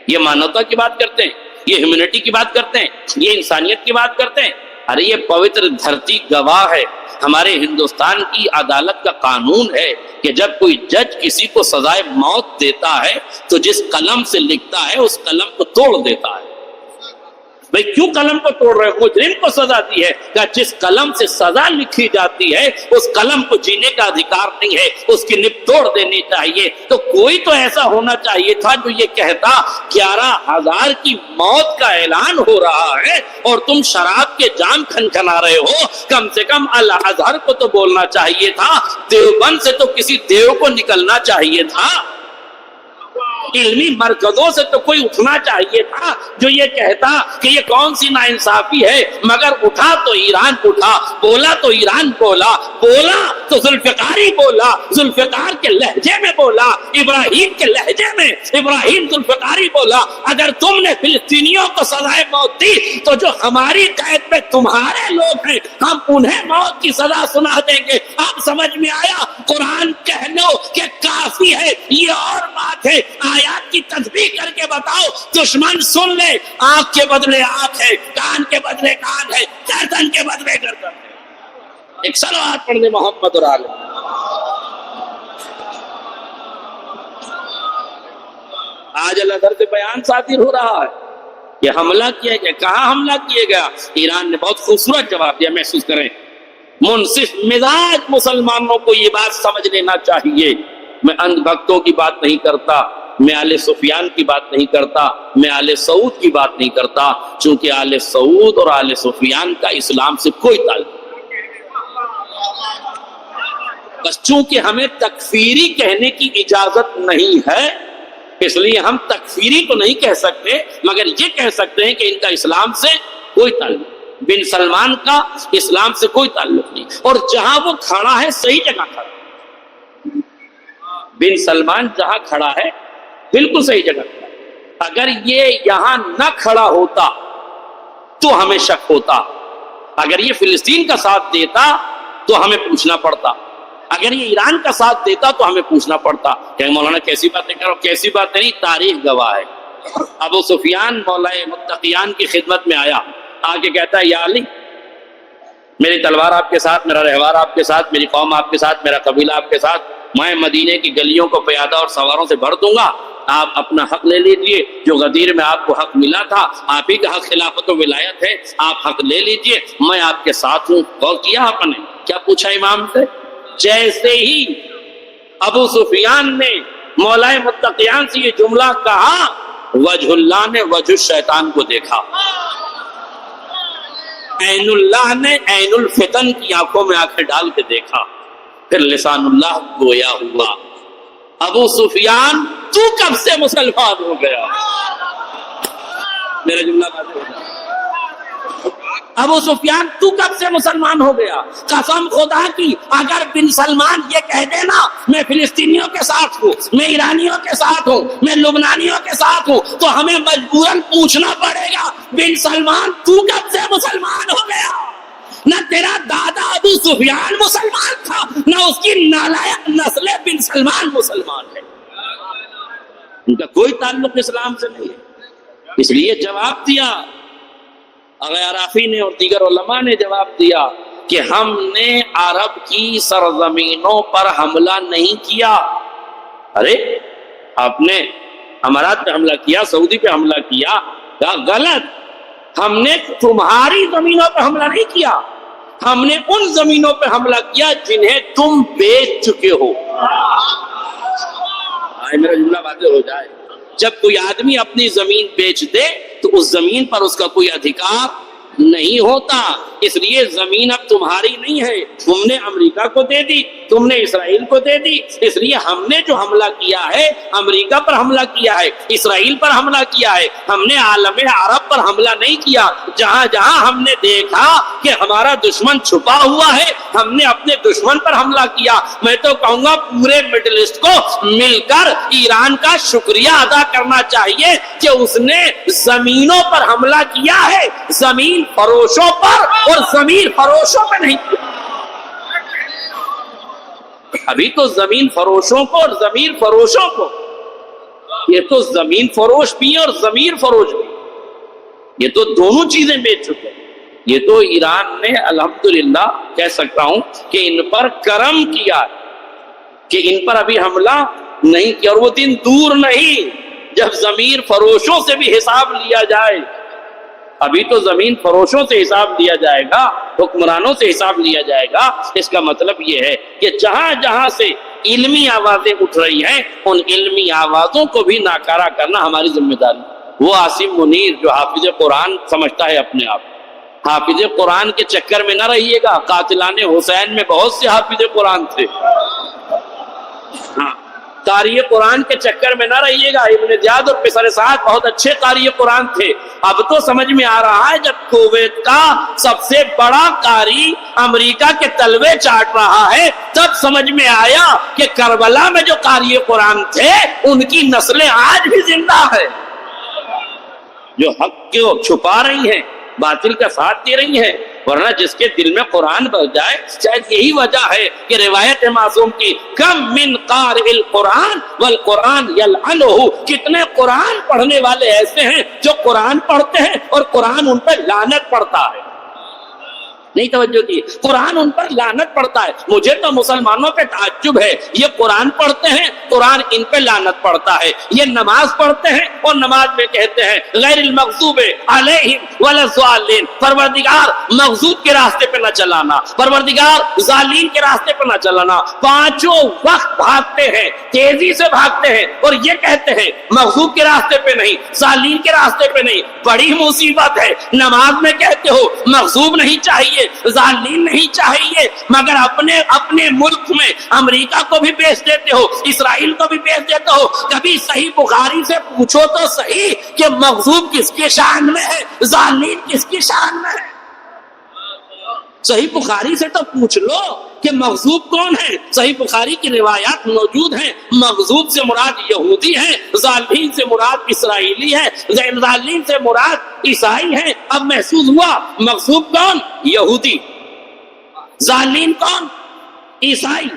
[SPEAKER 1] یہ مانوتا کی بات کرتے ہیں، یہ ہیومینٹی کی بات کرتے ہیں، یہ انسانیت کی بات کرتے ہیں۔ ارے یہ پوتر دھرتی گواہ ہے، ہمارے ہندوستان کی عدالت کا قانون ہے کہ جب کوئی جج کسی کو سزائے موت دیتا ہے تو جس قلم سے لکھتا ہے اس قلم کو توڑ دیتا ہے۔ بھئی کیوں قلم کو توڑ رہے ہو؟ مجرم کو سزا دی ہے کہ جس قلم سے سزا لکھی جاتی ہے اس قلم کو جینے کا ادھیکار نہیں ہے، اس کی نب توڑ دینی چاہیے۔ تو کوئی تو ایسا ہونا چاہیے تھا جو یہ کہتا 11,000 کی موت کا اعلان ہو رہا ہے اور تم شراب کے جام کھنکھنا رہے ہو۔ کم سے کم الازہر کو تو بولنا چاہیے تھا، دیوبند سے تو کسی دیو کو نکلنا چاہیے تھا، علمی مرکزوں سے تو کوئی اٹھنا چاہیے تھا جو یہ کہتا کہ یہ کون سی ناانصافی ہے۔ مگر اٹھا تو ایران اٹھا، بولا تو ایران بولا، بولا تو ذوالفقاری بولا، ذوالفقار کے لہجے میں بولا، ابراہیم کے لہجے میں ابراہیم ذوالفقاری بولا۔ اگر تم نے فلسطینیوں کو سزائے موت دی تو جو ہماری قید میں تمہارے لوگ ہیں ہم انہیں موت کی سزا سنا دیں گے۔ اب سمجھ میں آیا؟ قرآن کہہ لو کہ کافی ہے، یہ اور بات ہے، آیات کی تسبیح کر کے بتاؤ، دشمن سن لے، آنکھ کے بدلے آنکھ ہے، کان کے بدلے کان ہے، گردن کے بدلے گردن ہے۔ ایک صلوات پڑھ دے محمد اور آل۔ آج اللہ در سے بیان صادر ہو رہا ہے کہ حملہ کیا گیا۔ کہاں حملہ کیا گیا؟ ایران نے بہت خوبصورت جواب دیا، محسوس کریں۔ منصف مزاج مسلمانوں کو یہ بات سمجھ لینا چاہیے، میں اندھ بھکتوں کی بات نہیں کرتا، میں آل سفیان کی بات نہیں کرتا، میں آل سعود کی بات نہیں کرتا، چونکہ آل سعود اور آل سفیان کا اسلام سے کوئی تعلق نہیں۔ بس چونکہ ہمیں تکفیری کہنے کی اجازت نہیں ہے اس لیے ہم تکفیری تو نہیں کہہ سکتے، مگر یہ کہہ سکتے ہیں کہ ان کا اسلام سے کوئی تعلق نہیں۔ بن سلمان کا اسلام سے کوئی تعلق نہیں، اور جہاں وہ کھڑا ہے صحیح جگہ کھڑا ہے۔ بن سلمان جہاں کھڑا ہے بالکل صحیح جگہ کھڑا ہے۔ اگر یہ یہاں نہ کھڑا ہوتا تو ہمیں شک ہوتا، اگر یہ فلسطین کا ساتھ دیتا تو ہمیں پوچھنا پڑتا، اگر یہ ایران کا ساتھ دیتا تو ہمیں پوچھنا پڑتا کہ مولانا کیسی باتیں کرو، کیسی باتیں نہیں، تاریخ گواہ ہے۔ ابو سفیان مولا متقیان کی خدمت میں آیا، آگے کہتا ہے یا علی، میری تلوار آپ کے ساتھ، میرا رہوار آپ کے ساتھ، میری قوم آپ کے ساتھ، میرا قبیلہ آپ کے ساتھ، میں مدینے کی گلیوں کو پیادہ اور سواروں سے بھر دوں گا، آپ اپنا حق لے لیجئے، جو غدیر میں آپ کو حق ملا تھا، آپ ہی کا حق خلافت و ولایت ہے، آپ حق لے لیجئے، میں آپ کے ساتھ ہوں۔ غور کیا آپ نے کیا پوچھا امام سے؟ جیسے ہی ابو سفیان نے مولا متقیان سے یہ جملہ کہا، وجہ اللہ نے وجہ شیطان کو دیکھا، عین اللہ نے عین الفتن کی آنکھوں میں آنکھیں ڈال کے دیکھا، پھر لسان اللہ گویا ہوا، ابو سفیان تو کب سے مسلمان ہو گیا؟ میرا جملہ واضح ہو گیا، ابو سفیان تو کب سے مسلمان ہو گیا؟ قسم خدا کی اگر بن سلمان یہ کہہ دینا میں فلسطینیوں کے ساتھ ہوں، میں ایرانیوں کے ساتھ ہوں، میں لبنانیوں کے ساتھ ہوں، تو ہمیں مجبوراً پوچھنا پڑے گا بن سلمان تو کب سے مسلمان ہو گیا؟ نہ تیرا دادا ابو سفیان مسلمان تھا، نہ اس کی نالائق نسل بن سلمان مسلمان ہے، ان کا کوئی تعلق اسلام سے نہیں ہے۔ اس لیے جواب دیا عراقی نے اور دیگر علماء نے جواب دیا کہ ہم نے عرب کی سرزمینوں پر حملہ نہیں کیا۔ ارے آپ نے امارات پہ حملہ کیا، سعودی پہ حملہ کیا، کیا غلط؟ ہم نے تمہاری زمینوں پہ حملہ نہیں کیا، ہم نے ان زمینوں پہ حملہ کیا جنہیں تم بیچ چکے ہو۔ میرا جملہ واضح ہو جائے، جب کوئی آدمی اپنی زمین بیچ دے تو اس زمین پر اس کا کوئی ادھیکار نہیں ہوتا، اس لیے زمین اب تمہاری نہیں ہے، تم نے امریکہ کو دے دی، تم نے اسرائیل کو دے دی، اس لیے ہم نے جو حملہ کیا ہے امریکہ پر حملہ کیا ہے، اسرائیل پر حملہ کیا ہے، ہم نے عالم عرب پر حملہ نہیں کیا۔ جہاں جہاں ہم نے دیکھا کہ ہمارا دشمن چھپا ہوا ہے ہم نے اپنے دشمن پر حملہ کیا۔ میں تو کہوں گا پورے مڈل ایسٹ کو مل کر ایران کا شکریہ ادا کرنا چاہیے کہ اس نے زمینوں پر حملہ کیا ہے، زمین فروشوں پر اور زمین فروشوں پہ نہیں کیا۔ ابھی تو زمین فروشوں کو اور زمین فروشوں کو، یہ تو زمین فروش بھی اور زمین فروش بھی، یہ تو دونوں چیزیں بیچ چکے ہیں۔ یہ تو ایران نے الحمدللہ کہہ سکتا ہوں کہ ان پر کرم کیا کہ ان پر ابھی حملہ نہیں کیا، اور وہ دن دور نہیں جب زمین فروشوں سے بھی حساب لیا جائے۔ ابھی تو زمین فروشوں سے حساب لیا جائے گا، حکمرانوں سے حساب لیا جائے گا۔ اس کا مطلب یہ ہے کہ جہاں جہاں سے علمی آوازیں اٹھ رہی ہیں ان علمی آوازوں کو بھی ناکارہ کرنا ہماری ذمہ داری۔ وہ عاصم منیر جو حافظ قرآن سمجھتا ہے اپنے آپ، حافظ قرآن کے چکر میں نہ رہیے گا، قاتلان حسین میں بہت سے حافظ قرآن تھے، قاری قرآن کے چکر میں نہ رہیے گا۔ ابن زیاد اور پسر سعد بہت اچھے قاری قرآن تھے۔ اب تو سمجھ میں آ رہا ہے جب کویت کا سب سے بڑا قاری امریکہ کے تلوے چاٹ رہا ہے تب سمجھ میں آیا کہ کربلا میں جو قاری قرآن تھے ان کی نسلیں آج بھی زندہ ہے، جو حق کو چھپا رہی ہیں، باطل کا ساتھ دے رہی ہیں۔ ورنہ جس کے دل میں قرآن بس جائے، شاید یہی وجہ ہے کہ روایت معصوم کی کم من قارئ القرآن والقرآن یلعنہ، کتنے قرآن پڑھنے والے ایسے ہیں جو قرآن پڑھتے ہیں اور قرآن ان پر لعنت پڑتا ہے۔ نہیں توجہ کی، قرآن ان پر لعنت پڑتا ہے۔ مجھے تو مسلمانوں پہ تعجب ہے، یہ قرآن پڑھتے ہیں، قرآن ان پہ لعنت پڑتا ہے۔ یہ نماز پڑھتے ہیں اور نماز میں کہتے ہیں غیر المغضوب علیہم ولا الضالین، پروردگار مغضوب کے راستے پہ نہ چلانا، پروردگار ضالین کے راستے پہ نہ چلانا۔ پانچوں وقت بھاگتے ہیں، تیزی سے بھاگتے ہیں اور یہ کہتے ہیں مغضوب کے راستے پہ نہیں، ضالین کے راستے پہ نہیں۔ بڑی مصیبت ہے، نماز میں کہتے ہو مغضوب نہیں چاہیے، ظالمین نہیں چاہیے، مگر اپنے ملک میں امریکہ کو بھی بیچ دیتے ہو، اسرائیل کو بھی بیچ دیتے ہو۔ کبھی صحیح بخاری سے پوچھو تو صحیح کہ مغضوب کس کی شان میں ہے، ظالمین کس کی شان میں ہے۔ صحیح بخاری سے تو پوچھ لو کہ مغضوب کون ہے۔ صحیح بخاری کی روایات موجود ہیں، مغضوب سے مراد یہودی ہیں، ظالمین سے مراد اسرائیلی ہے، ظالمین سے مراد عیسائی ہیں۔ اب محسوس ہوا مغضوب کون؟ یہودی، ظالمین کون؟ عیسائی۔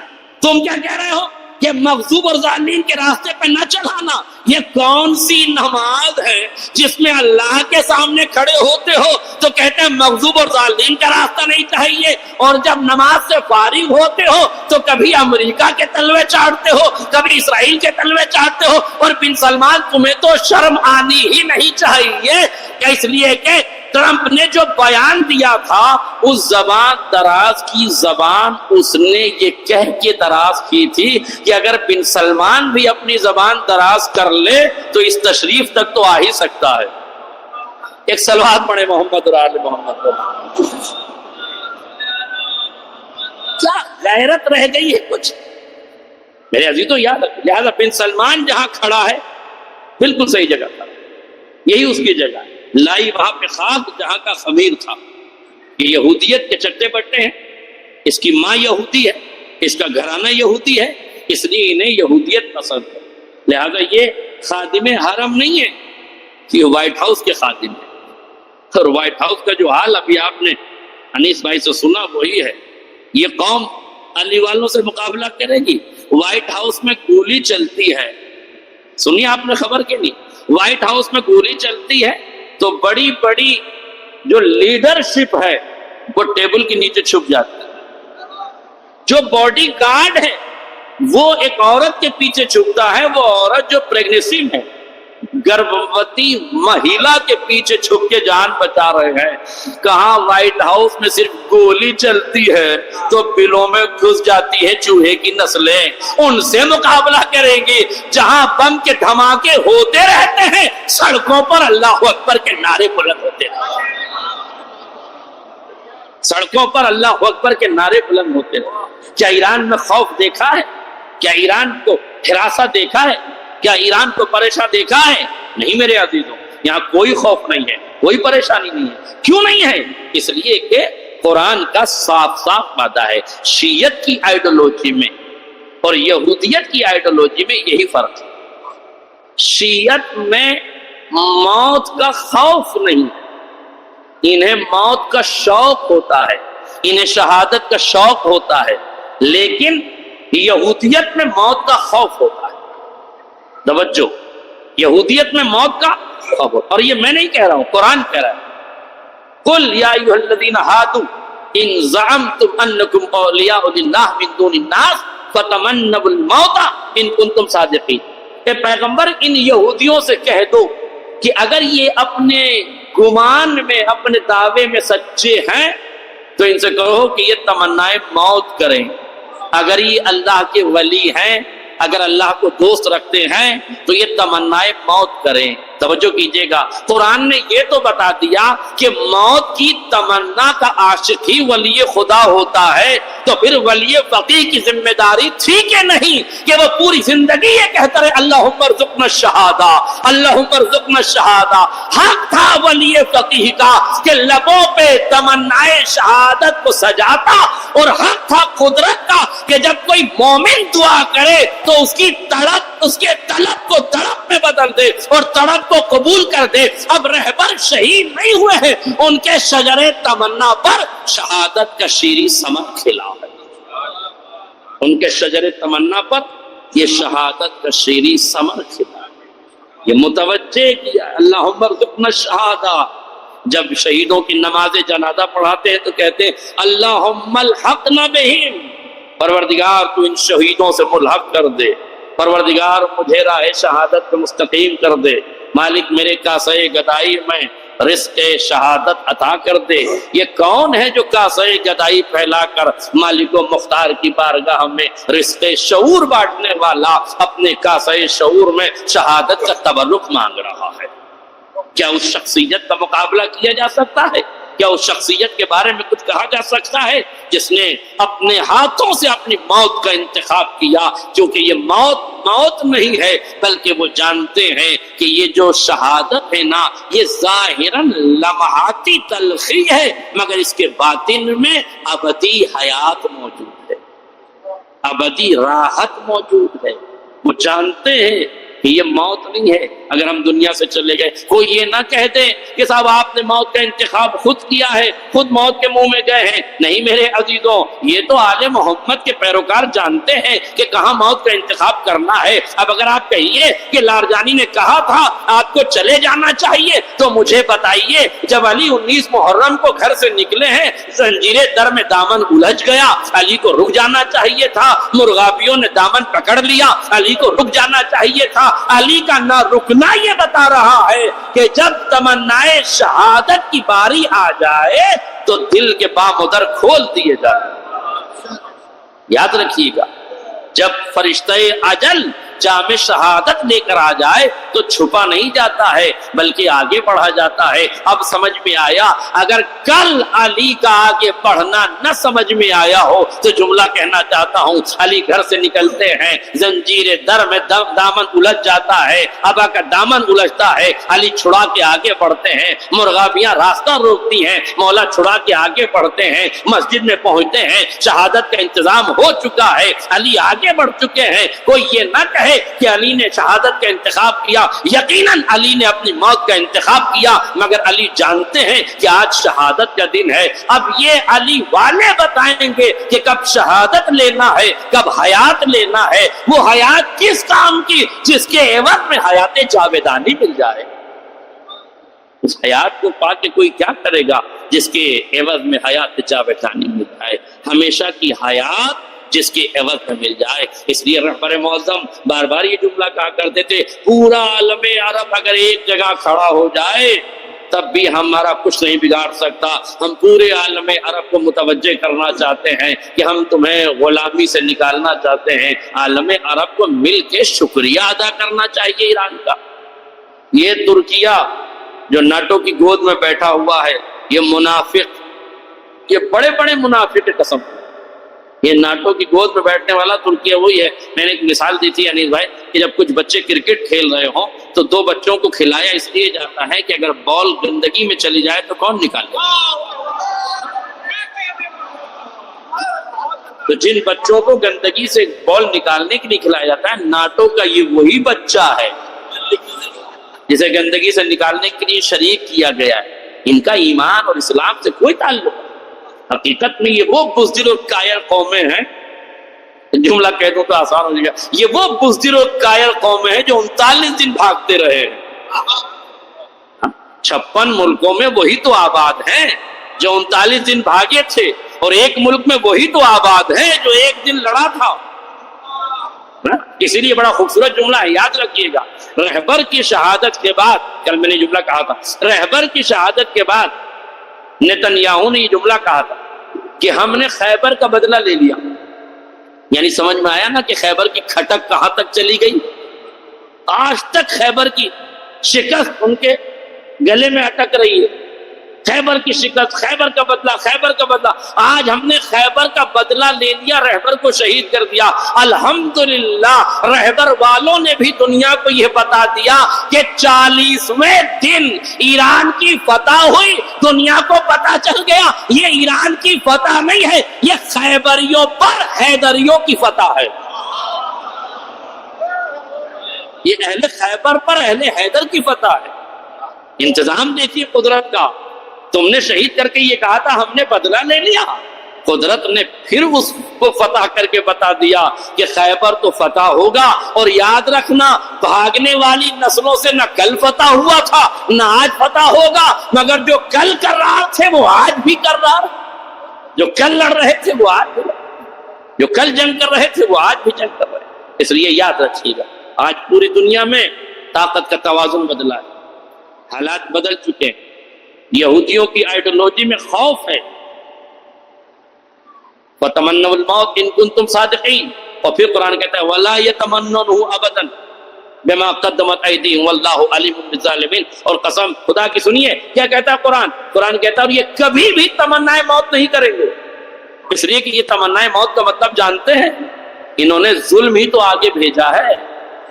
[SPEAKER 1] تم کیا کہہ رہے ہو کہ مغضوب اور ظالمین کے راستے پہ نہ چڑھانا؟ یہ کون سی نماز ہے جس میں اللہ کے سامنے کھڑے ہوتے ہو تو کہتے ہیں مغضوب اور ظالمین کا راستہ نہیں چاہیے، اور جب نماز سے فارغ ہوتے ہو تو کبھی امریکہ کے تلوے چاٹتے ہو، کبھی اسرائیل کے تلوے چاٹتے ہو؟ اور بن سلمان تمہیں تو شرم آنی ہی نہیں چاہیے، اس لیے کہ ٹرمپ نے جو بیان دیا تھا اس زبان دراز کی زبان اس نے یہ کہہ کے دراز کی تھی کہ اگر بن سلمان بھی اپنی زبان دراز کر لے تو اس تشریف تک تو آ ہی سکتا ہے. ایک صلوات پڑھے محمد اور آل محمد. کیا غیرت رہ گئی ہے کچھ میرے عزیزوں؟ یاد رکھیں. لہذا بن سلمان جہاں کھڑا ہے بالکل صحیح جگہ تھا, یہی اس کی جگہ ہے. لائی وہاں پہ خاک جہاں کا خمیر تھا. یہ یہودیت کے چٹے بٹے ہیں, اس کی ماں یہودی ہے, اس کا گھرانہ یہودی ہے, اس لیے انہیں یہودیت پسند ہے. لہذا یہ خادم حرم نہیں ہے, یہ وائٹ ہاؤس کے خادم ہے. اور وائٹ ہاؤس کا جو حال ابھی آپ نے انیس بھائی سے سنا وہی ہے. یہ قوم علی والوں سے مقابلہ کرے گی. وائٹ ہاؤس میں گولی چلتی ہے, سنیے آپ نے خبر کے نہیں, وائٹ ہاؤس میں گولی چلتی ہے تو بڑی بڑی جو لیڈرشپ ہے وہ ٹیبل کے نیچے چھپ جاتی ہے. جو باڈی گارڈ ہے وہ ایک عورت کے پیچھے چھپتا ہے. وہ عورت جو پریگنیسی میں گربھوتی مہیلا کے پیچھے چھپ کے جان بچا رہے ہیں. کہاں وائٹ ہاؤس میں صرف گولی چلتی ہے تو بلوں میں گھس جاتی ہے چوہے کی نسلیں. ان سے مقابلہ کریں گی جہاں بم کے دھماکے ہوتے رہتے ہیں, سڑکوں پر اللہ اکبر کے نعرے بلند ہوتے ہیں. سڑکوں پر اللہ اکبر کے نعرے بلند ہوتے ہیں. کیا ایران میں خوف دیکھا ہے؟ کیا ایران کو ہراساں دیکھا ہے؟ کیا ایران کو پریشان دیکھا ہے؟ نہیں میرے عزیزوں, یہاں کوئی خوف نہیں ہے, کوئی پریشانی نہیں ہے. کیوں نہیں ہے؟ اس لیے کہ قرآن کا صاف صاف وعدہ ہے. شیعت کی آئیڈیالوجی میں اور یہودیت کی آئیڈیالوجی میں یہی فرق ہے. شیعت میں موت کا خوف نہیں, انہیں موت کا شوق ہوتا ہے, انہیں شہادت کا شوق ہوتا ہے. لیکن یہودیت میں موت کا خوف ہوتا ہے. توجہ, یہودیت میں موت کا خوف ہوتا ہے. اور یہ میں نہیں کہہ رہا ہوں, قرآن کہہ رہا ہے. قل یا ایھا الذین ھادوا ان زعمتم انکم اولیاء للہ من دون الناس فتمنوا الموت ان کنتم صادقین. اے پیغمبر ان یہودیوں سے کہہ دو کہ اگر یہ اپنے گمان میں, اپنے دعوے میں سچے ہیں تو ان سے کہو کہ یہ تمنائے موت کریں. اگر یہ اللہ کے ولی ہیں, اگر اللہ کو دوست رکھتے ہیں تو یہ تمنائے موت کریں. توجہ کیجئے گا, قرآن نے یہ تو بتا دیا کہ موت کی تمنا کا عاشق ہی ولی خدا ہوتا ہے, تو پھر ولی فقیہ کی ذمہ داری تھی کہ نہیں کہ وہ پوری زندگی یہ کہتا رہے اللہم ارزقنا الشہادہ, اللہم ارزقنا الشہادہ. حق تھا ولی فقیہ کا کہ لبوں پہ تمنائے شہادت کو سجاتا, اور حق تھا قدرت کا کہ جب کوئی مومن دعا کرے تو اس کی تڑپ, اس کے طلب کو تڑپ میں بدل دے اور تڑپ کو قبول کر دے. اب رہبر شہید نہیں ہوئے ہیں, ان کے شجر تمنا پر شہادت کا شیریں ثمر کھلا ہے. ان کے شجر تمنا پر یہ شہادت کا شیریں ثمر کھلا ہے. یہ متوجہ کیا اللہم ارزقنا الشہادہ. جب شہیدوں کی نماز جنازہ پڑھاتے ہیں تو کہتے ہیں اللہم الحقنا بہم, پروردگار تو ان شہیدوں سے ملحق کر دے, پروردگار مجھے راہ شہادت کو مستقیم کر دے, مالک میرے کاسہ گدائی میں رزق شہادت عطا کر دے. یہ کون ہے جو کاسہ گدائی پھیلا کر مالک و مختار کی بارگاہ میں رزق شعور بانٹنے والا اپنے کاسہ شعور میں شہادت کا تبرک مانگ رہا ہے؟ کیا اس شخصیت کا مقابلہ کیا جا سکتا ہے؟ کیا اس شخصیت کے بارے میں کچھ کہا جا سکتا ہے جس نے اپنے ہاتھوں سے اپنی موت کا انتخاب کیا؟ کیونکہ یہ موت نہیں ہے, بلکہ وہ جانتے ہیں کہ یہ جو شہادت ہے نا, یہ ظاہراً لمحاتی تلخی ہے, مگر اس کے باطن میں ابدی حیات موجود ہے, ابدی راحت موجود ہے. وہ جانتے ہیں کہ یہ موت نہیں ہے. اگر ہم دنیا سے چلے گئے, کوئی یہ نہ کہہ دے کہ صاحب آپ نے موت کا انتخاب خود کیا ہے, خود موت کے منہ میں گئے ہیں. نہیں میرے عزیزوں, یہ تو آل محمد کے پیروکار جانتے ہیں کہ کہاں موت کا انتخاب کرنا ہے. اب اگر آپ کہیے کہ لارجانی نے کہا تھا آپ کو چلے جانا چاہیے, تو مجھے بتائیے جب علی 19 محرم کو گھر سے نکلے ہیں, زنجیر در میں دامن الجھ گیا, علی کو رک جانا چاہیے تھا. مرغابیوں نے دامن پکڑ لیا, علی کو رک جانا چاہیے تھا. علی کا نہ رکنا نہ یہ بتا رہا ہے کہ جب تمنائے شہادت کی باری آ جائے تو دل کے بام ادھر کھول دیے جائے۔ یاد رکھیے گا، جب فرشتہ اجل جام شہادت لے کر آ جائے تو چھپا نہیں جاتا ہے بلکہ آگے بڑھا جاتا ہے۔ اب سمجھ میں آیا، اگر کل علی کا آگے بڑھنا نہ سمجھ میں آیا ہو تو جملہ کہنا چاہتا ہوں، علی گھر سے نکلتے ہیں، زنجیر در میں دامن الجھ جاتا ہے، ابا کا دامن الجھتا ہے، علی چھڑا کے آگے بڑھتے ہیں، مرغابیاں راستہ روکتی ہیں، مولا چھڑا کے آگے بڑھتے ہیں، مسجد میں پہنچتے ہیں، شہادت کا انتظام ہو چکا ہے، علی آگے بڑھ چکے ہیں۔ کوئی یہ نہ کہے کہ علی نے شہادت کا انتخاب کیا، یقیناً علی نے اپنی موت کا انتخاب کیا، مگر علی جانتے ہیں کہ آج شہادت کا دن ہے۔ اب یہ علی والے بتائیں گے کہ کب شہادت لینا ہے، کب حیات لینا ہے، وہ حیات کس کام کی جس کے عوض میں حیات جاویدانی مل جائے۔ اس حیات کو پا کے کوئی کیا کرے گا جس کے عوض میں حیات جاویدانی مل جائے، ہمیشہ کی حیات جس کے عوض میں مل جائے۔ اس لیے رہبر معظم بار بار یہ جملہ کہا کرتے تھے، پورا عالم عرب اگر ایک جگہ کھڑا ہو جائے تب بھی ہمارا کچھ نہیں بگاڑ سکتا۔ ہم پورے عالم عرب کو متوجہ کرنا چاہتے ہیں کہ ہم تمہیں غلامی سے نکالنا چاہتے ہیں۔ عالم عرب کو مل کے شکریہ ادا کرنا چاہیے ایران کا۔ یہ ترکیہ جو ناٹو کی گود میں بیٹھا ہوا ہے، یہ منافق، یہ بڑے بڑے منافق قسم، یہ ناٹو کی گود میں بیٹھنے والا ترکیہ وہی ہے۔ میں نے ایک مثال دی تھی انیس بھائی کہ جب کچھ بچے کرکٹ کھیل رہے ہوں تو دو بچوں کو کھلایا اس لیے جاتا ہے کہ اگر بال گندگی میں چلی جائے تو کون نکالے گا؟ تو جن بچوں کو گندگی سے بال نکالنے کے لیے کھلایا جاتا ہے، ناٹو کا یہ وہی بچہ ہے جسے گندگی سے نکالنے کے لیے شریک کیا گیا ہے۔ ان کا ایمان اور اسلام سے کوئی تعلق نہیں۔ حقیقت میں یہ وہ بزدل و کائر قومیں ہیں، جملہ کہہ دوں تو آسان ہو جائے گا، یہ وہ بزدل و کائر قومیں ہیں جو 39 دن بھاگتے رہے ہیں۔ 56 ملکوں میں وہی تو آباد ہیں جو 39 دن بھاگے تھے، اور ایک ملک میں وہی تو آباد ہیں جو ایک دن لڑا تھا۔ اسی لیے بڑا خوبصورت جملہ ہے، یاد رکھیے گا، رہبر کی شہادت کے بعد، کل میں نے جملہ کہا تھا، رہبر کی شہادت کے بعد نتنیاہو نے یہ جملہ کہا تھا کہ ہم نے خیبر کا بدلہ لے لیا۔ یعنی سمجھ میں آیا نا کہ خیبر کی کھٹک کہاں تک چلی گئی؟ آج تک خیبر کی شکست ان کے گلے میں اٹک رہی ہے۔ خیبر کی شکست، خیبر کا بدلہ، خیبر کا بدلہ۔ آج ہم نے خیبر کا بدلہ لے لیا، رہبر کو شہید کر دیا۔ الحمدللہ رہبر والوں نے بھی دنیا کو یہ بتا دیا کہ 40ویں دن ایران کی فتح ہوئی، دنیا کو پتا چل گیا یہ ایران کی فتح نہیں ہے، یہ خیبریوں پر حیدریوں کی فتح ہے۔ یہ اہل خیبر پر اہل حیدر کی فتح ہے۔ انتظام دیکھیے قدرت کا، تم نے شہید کر کے یہ کہا تھا ہم نے بدلہ لے لیا، قدرت نے پھر اس کو فتح کر کے بتا دیا کہ خیبر تو فتح ہوگا، اور یاد رکھنا بھاگنے والی نسلوں سے نہ کل فتح ہوا تھا نہ آج فتح ہوگا، مگر جو کل کر رہا تھے وہ آج بھی کر رہا، جو کل لڑ رہے تھے وہ آج بھی، جو کل جنگ کر رہے تھے وہ آج بھی جنگ کر رہے۔ اس لیے یاد رکھیے گا، آج پوری دنیا میں طاقت کا توازن بدلا ہے، حالات بدل چکے ہیں۔ یہودیوں کی آئیڈیالوجی میں خوف ہے، وَتَمَنَّوُا الْمَوْتَ إِن كُنتُمْ صَادِقِينَ، اور پھر قرآن کہتا ہے وَلَا يَتَمَنَّوْنَهُ أَبَدًا بِمَا قَدَّمَتْ أَيْدِيهِمْ وَاللَّهُ عَلِيمٌ بِالظَّالِمِينَ۔ اور قسم خدا کی سنیے کیا کہتا ہے قرآن کہتا ہے اور یہ کبھی بھی تمنائے موت نہیں کریں گے، اس لیے کہ یہ تمنائے موت کا مطلب جانتے ہیں، انہوں نے ظلم ہی تو آگے بھیجا ہے،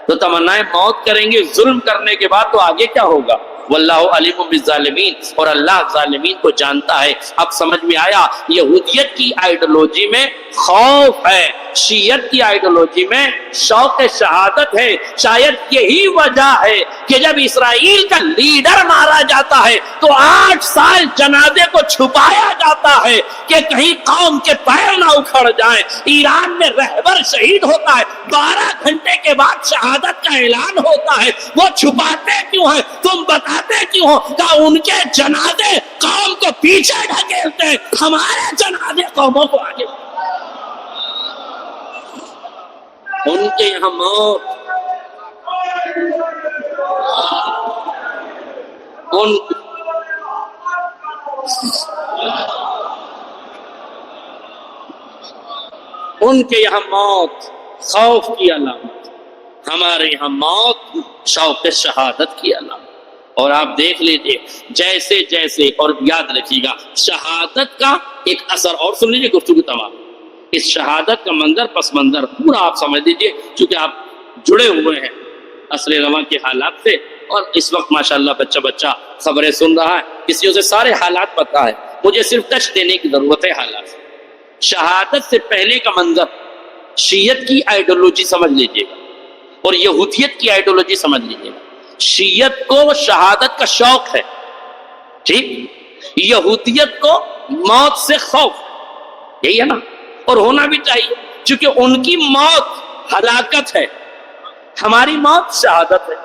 [SPEAKER 1] تو تمنائے موت کریں گے، ظلم کرنے کے بعد تو آگے کیا ہوگا؟ واللہ علیم بالظالمین، اور اللہ ظالمین کو جانتا ہے۔ اب سمجھ میں آیا، یہودیت کی آئیڈیالوجی میں خوف ہے، شیعت کی آئیڈیالوجی میں شوق شہادت ہے۔ شاید یہی وجہ ہے کہ جب اسرائیل کا لیڈر مارا جاتا ہے تو 8 سال جنازے کو چھپایا جاتا ہے کہ کہیں قوم کے پیر نہ اکھڑ جائیں۔ ایران میں رہبر شہید ہوتا ہے، 12 گھنٹے کے بعد شہادت کا اعلان ہوتا ہے، وہ چھپاتے کیوں ہیں؟ تم بتاتے کیوں ہو کہ ان کے جنازے قوم کو پیچھے ڈھکیلتے ہیں، ہمارے جنازے قوموں کو آگے، ان کے یہاں موت ان کے یہاں موت خوف کی علامت، ہمارے یہاں موت شوق شہادت کی علامت۔ اور آپ دیکھ لیجئے جیسے جیسے، اور یاد رکھیے گا شہادت کا ایک اثر، اور سن لیجئے گفتگو تمام، اس شہادت کا منظر پس منظر پورا آپ سمجھ لیجئے، چونکہ آپ جڑے ہوئے ہیں عصر رواں کے حالات سے، اور اس وقت ماشاءاللہ بچہ خبریں سن رہا ہے، کسی سے سارے حالات پتہ ہے، مجھے صرف ٹچ دینے کی ضرورت ہے حالات سے۔ شہادت سے پہلے کا منظر شیعت کی آئیڈیولوجی سمجھ لیجئے گا اور یہودیت کی آئیڈیولوجی سمجھ لیجئے گا۔ شیعت کو شہادت کا شوق ہے، ٹھیک، یہودیت کو موت سے خوف، یہی ہے نا، اور ہونا بھی چاہیے، چونکہ ان کی موت ہلاکت ہے، ہماری موت شہادت ہے۔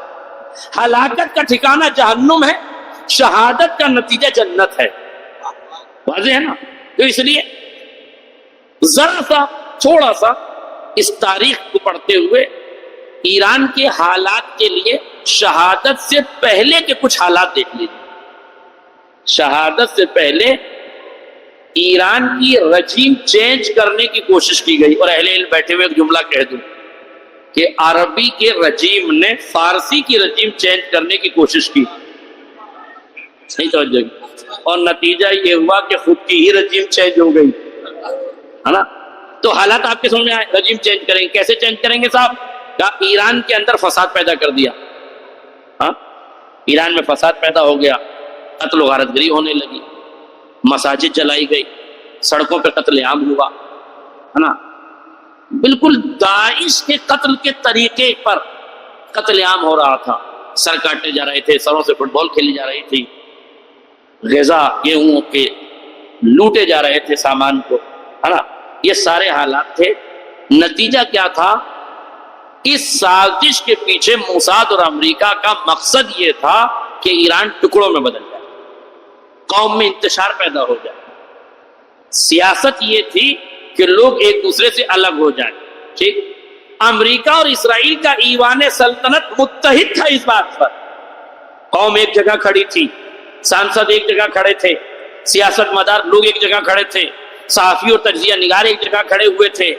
[SPEAKER 1] ہلاکت کا ٹھکانہ جہنم ہے، شہادت کا نتیجہ جنت ہے، واضح ہے نا؟ تو اس لیے ذرا سا تھوڑا سا اس تاریخ کو پڑھتے ہوئے ایران کے حالات کے لیے شہادت سے پہلے کے کچھ حالات دیکھ لیجیے۔ شہادت سے پہلے ایران کی رجیم چینج کرنے کی کوشش کی گئی، اور اہل علم بیٹھے ہوئے ایک جملہ کہہ دوں کہ عربی کے رجیم نے فارسی کی رجیم چینج کرنے کی کوشش کی، صحیح توجہ کی، اور نتیجہ یہ ہوا کہ خود کی ہی رجیم چینج ہو گئی، ہے نا؟ تو حالات آپ کے سامنے آئے، رجیم چینج کریں گے، کیسے چینج کریں گے صاحب؟ کہا ایران کے اندر فساد پیدا کر دیا، ہاں ایران میں فساد پیدا ہو گیا، قتل و غارت گری ہونے لگی، مساجد جلائی گئی، سڑکوں پہ قتل عام ہوا، ہے نا؟ بالکل داعش کے قتل کے طریقے پر قتل عام ہو رہا تھا، سر کاٹے جا رہے تھے، سروں سے فٹ بال کھیلی جا رہی تھی، غذا گیہوں کے لوٹے جا رہے تھے سامان کو، ہے نا؟ یہ سارے حالات تھے۔ نتیجہ کیا تھا؟ اس سازش کے پیچھے موساد اور امریکہ کا مقصد یہ تھا کہ ایران ٹکڑوں میں بدل جائے، قوم میں انتشار پیدا ہو جائے۔ سیاست یہ تھی کہ لوگ ایک دوسرے سے الگ ہو جائیں، ٹھیک؟ امریکہ اور اسرائیل کا ایوان سلطنت متحد تھا اس بات پر، قوم ایک جگہ کھڑی تھی، سانسد ایک جگہ کھڑے تھے، سیاست مدار لوگ ایک جگہ کھڑے تھے، صحافی اور تجزیہ نگار ایک جگہ کھڑے ہوئے تھے۔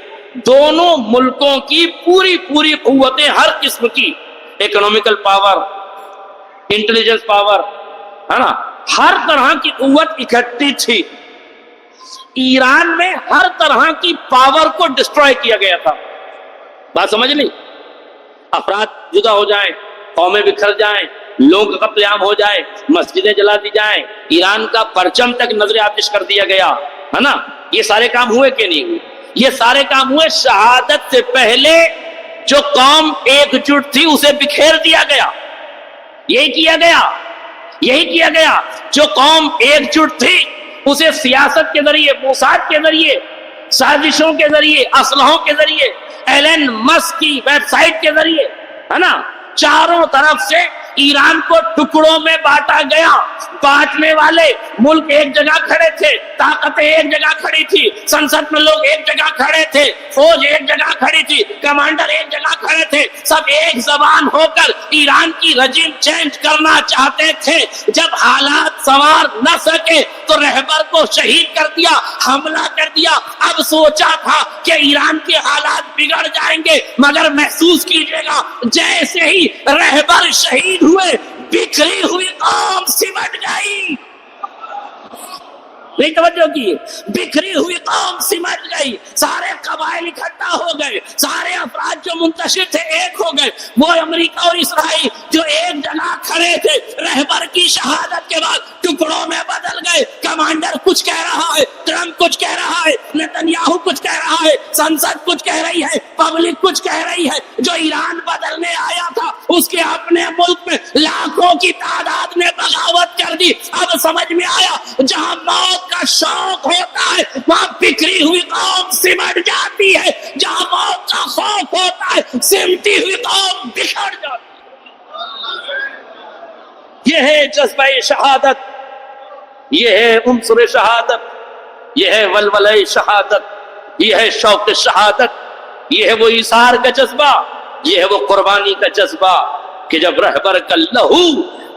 [SPEAKER 1] دونوں ملکوں کی پوری قوتیں، ہر قسم کی اکنامیکل پاور، انٹیلیجنس پاور، ہے نا، ہر طرح کی قوت اکٹھی تھی۔ ایران میں ہر طرح کی پاور کو ڈسٹروائے کیا گیا تھا، بات سمجھ نہیں؟ افراد جدا ہو جائیں، قومیں بکھر جائیں، لوگ قتل عام ہو جائے، مسجدیں جلا دی جائیں، ایران کا پرچم تک نظر آتش کر دیا گیا، ہے نا؟ یہ سارے کام ہوئے کہ نہیں ہوئے؟ یہ سارے کام ہوئے شہادت سے پہلے۔ جو قوم ایک جٹ تھی اسے بکھیر دیا گیا، یہی کیا گیا۔ جو قوم ایک جٹ تھی اسے سیاست کے ذریعے، موساد کے ذریعے، سازشوں کے ذریعے، اسلحوں کے ذریعے، ایلن مسک کی ویب سائٹ کے ذریعے، ہے نا، چاروں طرف سے ایران کو ٹکڑوں میں بانٹا گیا۔ بانٹنے والے ملک ایک جگہ کھڑے تھے، طاقتیں ایک جگہ کھڑی تھی، سنسد میں لوگ ایک جگہ کھڑے تھے، فوج ایک جگہ کھڑی تھی، کمانڈر ایک جگہ کھڑے تھے، سب ایک زبان ہو کر ایران کی رجیم چینج کرنا چاہتے تھے۔ جب حالات سنوار نہ سکے تو رہبر کو شہید کر دیا، حملہ کر دیا۔ اب سوچا تھا کہ ایران کے حالات بگڑ جائیں گے، مگر محسوس کیجئے گا جیسے ہی رہبر شہید ہوئے بکھری ہوئی قوم سمٹ گئی۔ نہیں توجہ کی، بکھری ہوئی قوم سمٹ گئی، سارے قبائل اکٹھا ہو گئے، سارے افراد جو منتشر تھے ایک ہو گئے۔ وہ امریکہ اور اسرائیل جو ایک جگہ کھڑے تھے رہبر کی شہادت کے بعد ٹکڑوں میں بدل گئے۔ کمانڈر کچھ کہہ رہا ہے، ٹرمپ کچھ کہہ رہا ہے، نتنیاہو کچھ کہہ رہا ہے، سنسد کچھ کہہ رہی ہے، پبلک کچھ کہہ رہی ہے۔ جو ایران بدلنے آیا تھا اس کے اپنے ملک میں لاکھوں کی تعداد میں بغاوت کر دی۔ اب سمجھ میں آیا جہاں موت کا شوق ہوتا ہے وہاں بکھری ہوئی قوم سمٹ جاتی ہے، جہاں موت کا خوف ہوتا ہے سمٹی ہوئی قوم بکھر جاتی ہے۔ یہ ہے جذبہ شہادت، یہ ہے عنصر شہادت، یہ ہے ولولہ شہادت، یہ ہے شوق شہادت، یہ ہے وہ ایثار کا جذبہ، یہ ہے وہ قربانی کا جذبہ کہ جب رہبر کا لہو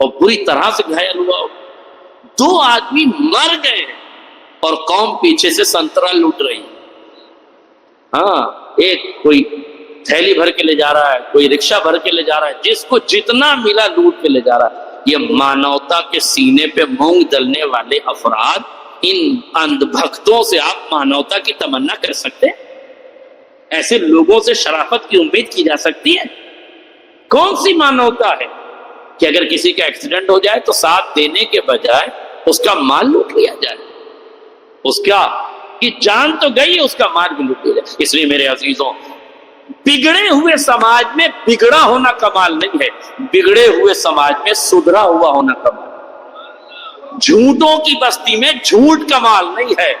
[SPEAKER 1] اور بری طرح سے گھائل ہوا ہو. 2 آدمی مر گئے اور قوم پیچھے سے سنترا لوٹ رہی. ہاں، ایک کوئی تھیلی بھر کے لے جا رہا ہے، کوئی رکشہ بھر کے لے جا رہا ہے، جس کو جتنا ملا لوٹ کے لے جا رہا ہے. یہ مانوتا کے سینے پہ مونگ دلنے والے افراد، ان اندھ بھکتوں سے آپ مانوتا کی تمنا کر سکتے ہیں؟ ایسے لوگوں سے شرافت کی امید کی جا سکتی ہے؟ کون سی مانوتا ہے کہ اگر کسی کا ایکسیڈنٹ ہو جائے تو ساتھ دینے کے بجائے اس کا مال لوٹ لیا جائے؟ اس کی جان تو گئی، اس کا مال بھی لوٹ لیا جائے. اس لیے میرے عزیزوں، بگڑے ہوئے سماج میں بگڑا ہونا کمال نہیں ہے، بگڑے ہوئے سماج میں سدھرا ہوا ہونا کمال. جھوٹوں کی بستی میں جھوٹ کمال نہیں ہے،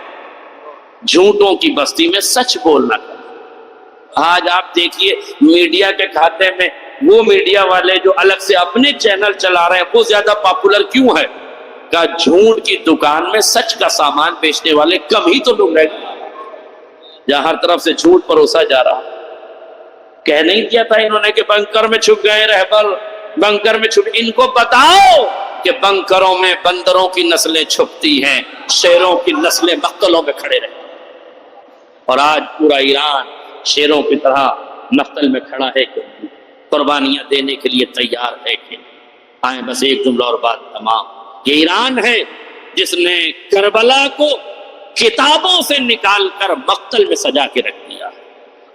[SPEAKER 1] جھوٹوں کی بستی میں سچ بولنا کمال. آج آپ دیکھیے میڈیا کے کھاتے میں وہ میڈیا والے جو الگ سے اپنے چینل چلا رہے ہیں وہ زیادہ پاپولر کیوں ہے؟ کہ جھوٹ کی دکان میں سچ کا سامان بیچنے والے کم ہی تو لوگ رہ گئے، جہاں ہر طرف سے جھوٹ پروسا جا رہا. کہہ نہیں کیا تھا انہوں نے کہ بنکر میں چھپ گئے رہبر، بنکر میں چھپ. ان کو بتاؤ کہ بنکروں میں بندروں کی نسلیں چھپتی ہیں، شیروں کی نسلیں مقتلوں میں کھڑے رہے. اور آج پورا ایران شیروں کی طرح مقتل میں کھڑا ہے کہ قربانیاں دینے کے لیے تیار ہے. کہ آئیں بس ایک جملہ اور بات تمام. یہ ایران ہے جس نے کربلا کو کتابوں سے نکال کر مقتل میں سجا کے رکھ دیا.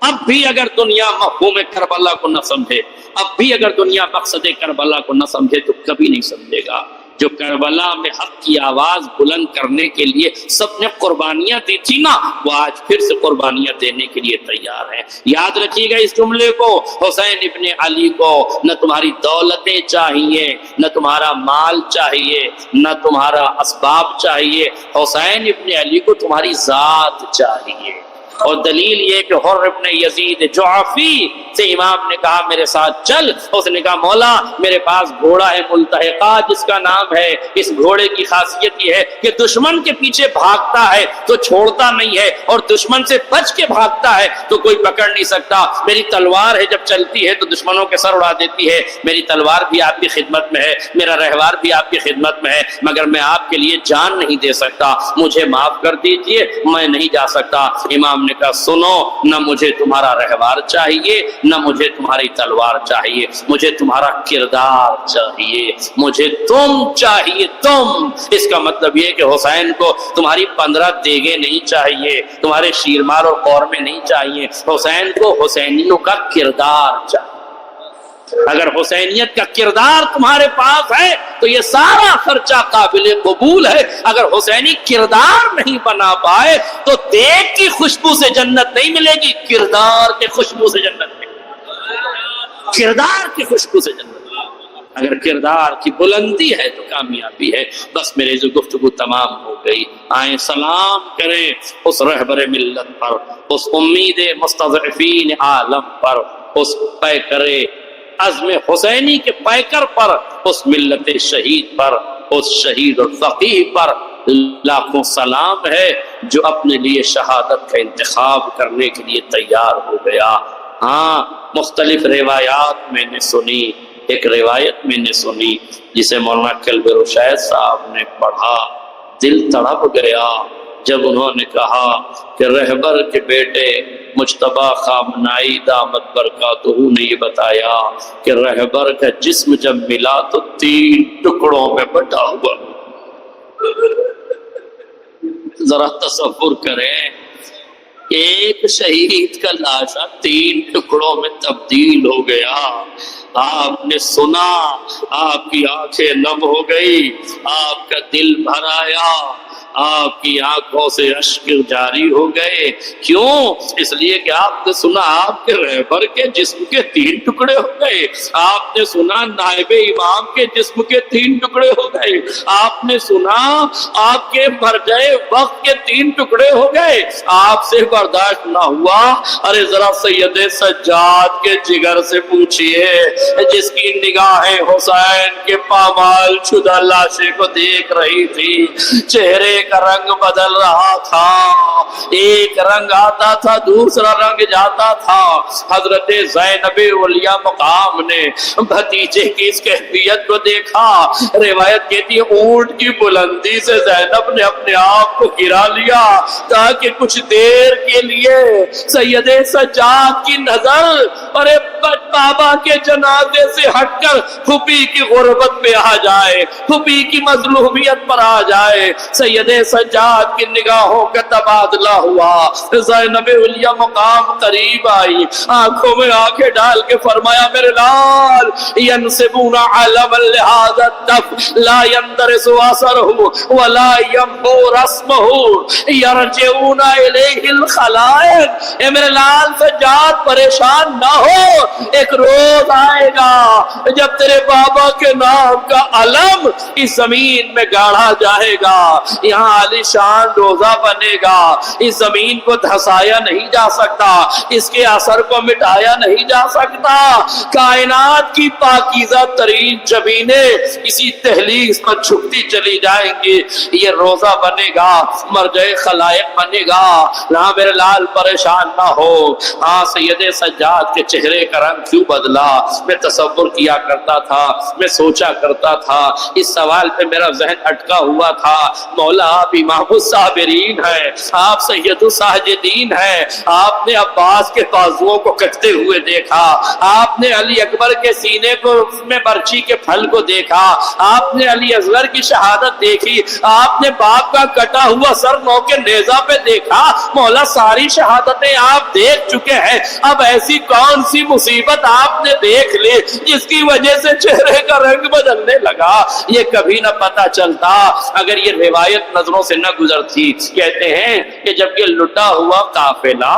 [SPEAKER 1] اب بھی اگر دنیا مفہوم کربلا کو نہ سمجھے، اب بھی اگر دنیا مقصد کربلا کو نہ سمجھے تو کبھی نہیں سمجھے گا. جو کربلا میں حق کی آواز بلند کرنے کے لیے سب نے قربانیاں دی تھی نا، وہ آج پھر سے قربانیاں دینے کے لیے تیار ہیں. یاد رکھیے گا اس جملے کو، حسین ابن علی کو نہ تمہاری دولتیں چاہیے، نہ تمہارا مال چاہیے، نہ تمہارا اسباب چاہیے، حسین ابن علی کو تمہاری ذات چاہیے. اور دلیل یہ کہ حر ابن یزید جعفی سے امام نے کہا میرے ساتھ چل. اس نے کہا مولا میرے پاس گھوڑا ہے ملتحقہ جس کا نام ہے. اس گھوڑے کی خاصیت یہ ہے کہ دشمن کے پیچھے بھاگتا ہے تو چھوڑتا نہیں ہے، اور دشمن سے بچ کے بھاگتا ہے تو کوئی پکڑ نہیں سکتا. میری تلوار ہے جب چلتی ہے تو دشمنوں کے سر اڑا دیتی ہے. میری تلوار بھی آپ کی خدمت میں ہے، میرا رہوار بھی آپ کی خدمت میں ہے، مگر میں آپ کے لیے جان نہیں دے سکتا. مجھے معاف کر دیجئے، میں نہیں جا سکتا. امام نے کہا سنو، نہ مجھے تمہارا رہوار چاہیے، نہ مجھے تمہاری تلوار چاہیے، مجھے تمہارا کردار چاہیے، مجھے تم چاہیے، تم. اس کا مطلب یہ کہ حسین کو تمہاری 15 دیگیں نہیں چاہیے، تمہارے شیرمار اور قورمے نہیں چاہیے، حسین کو حسینیوں کا کردار چاہیے. اگر حسینیت کا کردار تمہارے پاس ہے تو یہ سارا خرچہ قابل قبول ہے. اگر حسینی کردار نہیں بنا پائے تو دیگ کی خوشبو سے جنت نہیں ملے گی، کردار کے خوشبو سے جنت ملے گی، کردار کی خوشبو سے جنت. اگر کردار کی بلندی ہے تو کامیابی ہے. بس میرے جو گفتگو تمام ہو گئی. آئیں سلام کریں اس رہبر ملت پر، اس امید مستضعفین عالم پر، اس پیکر عزم حسینی کے پیکر پر، اس ملت شہید پر، اس شہید اور فقیہ پر لاکھوں سلام ہے جو اپنے لیے شہادت کا انتخاب کرنے کے لیے تیار ہو گیا. ہاں، مختلف روایات میں نے سنی. ایک روایت میں نے سنی جسے مولانا کلب رشید صاحب نے پڑھا، دل تڑپ گیا جب انہوں نے کہا کہ رہبر کے بیٹے مجتبی خامنائی دامت برکاتہ نے یہ بتایا کہ رہبر کا جسم جب ملا تو 3 ٹکڑوں میں بٹا ہوا. ذرا تصور کریں، ایک شہید کا لاشا 3 ٹکڑوں میں تبدیل ہو گیا. آپ نے سنا، آپ کی آنکھیں نم ہو گئی، آپ کا دل بھر آیا، آپ کی آنکھوں سے اشک جاری ہو گئے. کیوں؟ اس لیے کہ آپ نے سنا آپ کے رہبر کے جسم کے 3 ٹکڑے ہو گئے. آپ نے سنا نائب امام کے جسم کے 3 ٹکڑے ہو گئے. آپ نے سنا آپ کے مرجع وقت کے 3 ٹکڑے ہو گئے. آپ سے برداشت نہ ہوا. ارے ذرا سید سجاد کے جگر سے پوچھئے جس کی نگاہیں حسین کے پامال شدہ لاشے کو دیکھ رہی تھی، چہرے چہرے کا رنگ بدل رہا تھا، ایک رنگ آتا تھا دوسرا رنگ جاتا تھا۔ حضرت زینب اولیاء مقام نے بھتیجے کی اس کیفیت کو دیکھا، روایت کہتی ہے اونٹ کی بلندی سے زینب نے اپنے آپ کو گرا لیا تاکہ کچھ دیر کے لیے سید سجاد کی نظر اور بابا کے جنازے سے ہٹ کر پھوپھی کی غربت پہ آ جائے، پھوپھی کی مظلومیت پر آ جائے۔ سید سجاد کی نگاہوں کا تبادلہ ہوا، زینب اولیاء مقام قریب آئی، آنکھوں میں آنکھیں ڈال کے فرمایا میرے لال ینسبون علم لہذا الدف لا يندرس اثره ولا يمحو رسمه یرجعون الیہ الخلائق۔ اے میرے لال سجاد پریشان نہ ہو، ایک روز آئے گا جب تیرے بابا کے نام کا علم اس زمین میں گاڑا جائے گا، یہاں عالی شان روزہ بنے گا، اس زمین کو دھسایا نہیں جا سکتا، اس کے اثر کو مٹایا نہیں جا سکتا، کائنات کی پاکیزہ ترین زمینیں اسی دہلیز پر چھپتی چلی جائیں گی، یہ روزہ بنے گا، مرجع خلائق بنے گا۔ نہ میرے لال پریشان نہ ہو۔ ہاں سید سجاد کے چہرے کا رنگ کیوں بدلا؟ میں تصور کیا کرتا تھا، میں سوچا کرتا تھا، اس سوال پہ میرا ذہن اٹکا ہوا تھا۔ مولا آپ امام الصابرین ہیں، آپ سید الساجدین ہیں، آپ نے عباس کے بازوؤں کو کٹتے ہوئے دیکھا، آپ نے علی اکبر کے سینے کو میں برچی کے پھل کو دیکھا، آپ نے علی اصغر کی شہادت دیکھی، آپ نے باپ کا کٹا ہوا سر نو کے نیزہ پہ دیکھا۔ مولا ساری شہادتیں آپ دیکھ چکے ہیں، اب ایسی کون سی مصیبت آپ نے دیکھ لی جس کی وجہ سے چہرے کا رنگ بدلنے لگا؟ یہ کبھی نہ پتا چلتا اگر یہ روایت نظروں سے نہ گزرتی۔ کہتے ہیں کہ جب یہ لٹا ہوا قافلہ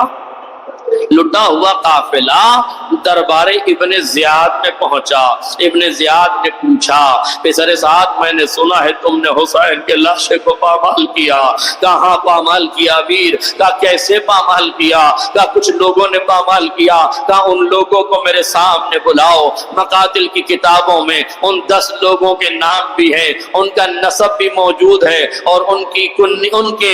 [SPEAKER 1] دربار ابن زیاد میں پہنچا، ابن زیاد نے پوچھا پسر سعد میں نے سنا ہے تم نے حسین کے لاشے کو پامال کیا۔ کہاں پامال کیا ویر؟ کہا کیسے پامال کیا؟ کہا کچھ لوگوں نے پامال کیا۔ کہا ان لوگوں کو میرے سامنے بلاؤ، مقاتل کی کتابوں میں ان 10 لوگوں کے نام بھی ہیں، ان کا نسب بھی موجود ہے، اور ان کے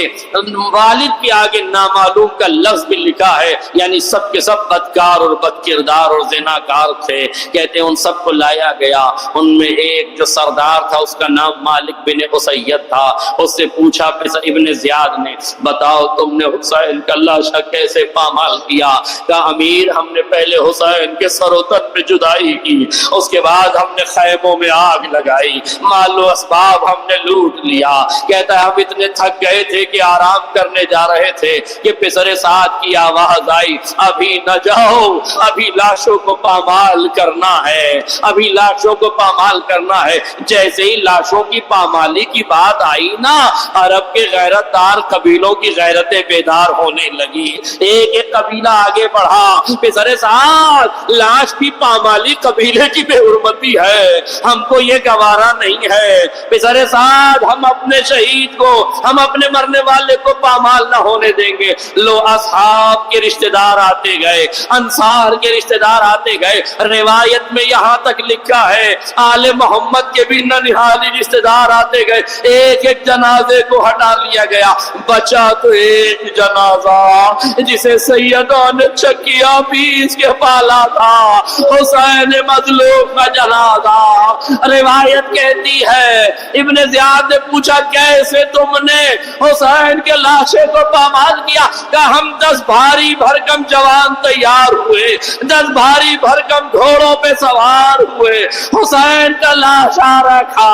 [SPEAKER 1] والد کے آگے نامعلوم کا لفظ بھی لکھا ہے، یعنی سب کے سب بدکار اور بد کردار اور زناکار تھے۔ کہتے ہیں ان سب کو لایا گیا، ان میں ایک جو سردار تھا اس کا نام مالک بن اسید تھا، اس سے پوچھا ابن زیاد نے بتاؤ تم نے حسین کا لاشا کیسے پامال کیا؟ کہا امیر ہم نے پہلے حسین کے سر و تن میں جدائی کی، اس کے بعد ہم نے خیموں میں آگ لگائی، مال و اسباب ہم نے لوٹ لیا۔ کہتا ہے ہم اتنے تھک گئے تھے کہ آرام کرنے جا رہے تھے کہ پسر سعد کی آواز آئی ابھی نہ جاؤ، ابھی لاشوں کو پامال کرنا ہے، ابھی لاشوں کو پامال کرنا ہے۔ جیسے ہی لاشوں کی پامالی کی بات آئی نا، عرب کے غیرت دار قبیلوں کی غیرتیں بیدار ہونے لگی، ایک ایک قبیلہ آگے بڑھا، پسر سعد لاش کی پامالی قبیلے کی بے حرمتی ہے، ہم کو یہ گوارا نہیں ہے، پسر سعد ہم اپنے شہید کو، ہم اپنے مرنے والے کو پامال نہ ہونے دیں گے۔ لو اصحاب کے رشتہ دار آتے گئے، انصار کے رشتہ دار آتے گئے، روایت میں یہاں تک لکھا ہے آل محمد کے بھی ننہالی رشتہ دار آتے گئے، ایک ایک جنازے کو ہٹا لیا گیا، بچا تو ایک جنازہ جسے سیدوں نے چکیا پیس کے پالا تھا، حسین مظلوم کا جنازہ۔ روایت کہتی ہے ابن زیاد نے پوچھا کیسے تم نے حسین کے لاشے کو پامال کیا؟ کہ ہم 10 بھاری بھرکم جوان تیار ہوئے، 10 بھاری بھرکم گھوڑوں پہ سوار ہوئے، حسین کا لاشا رکھا،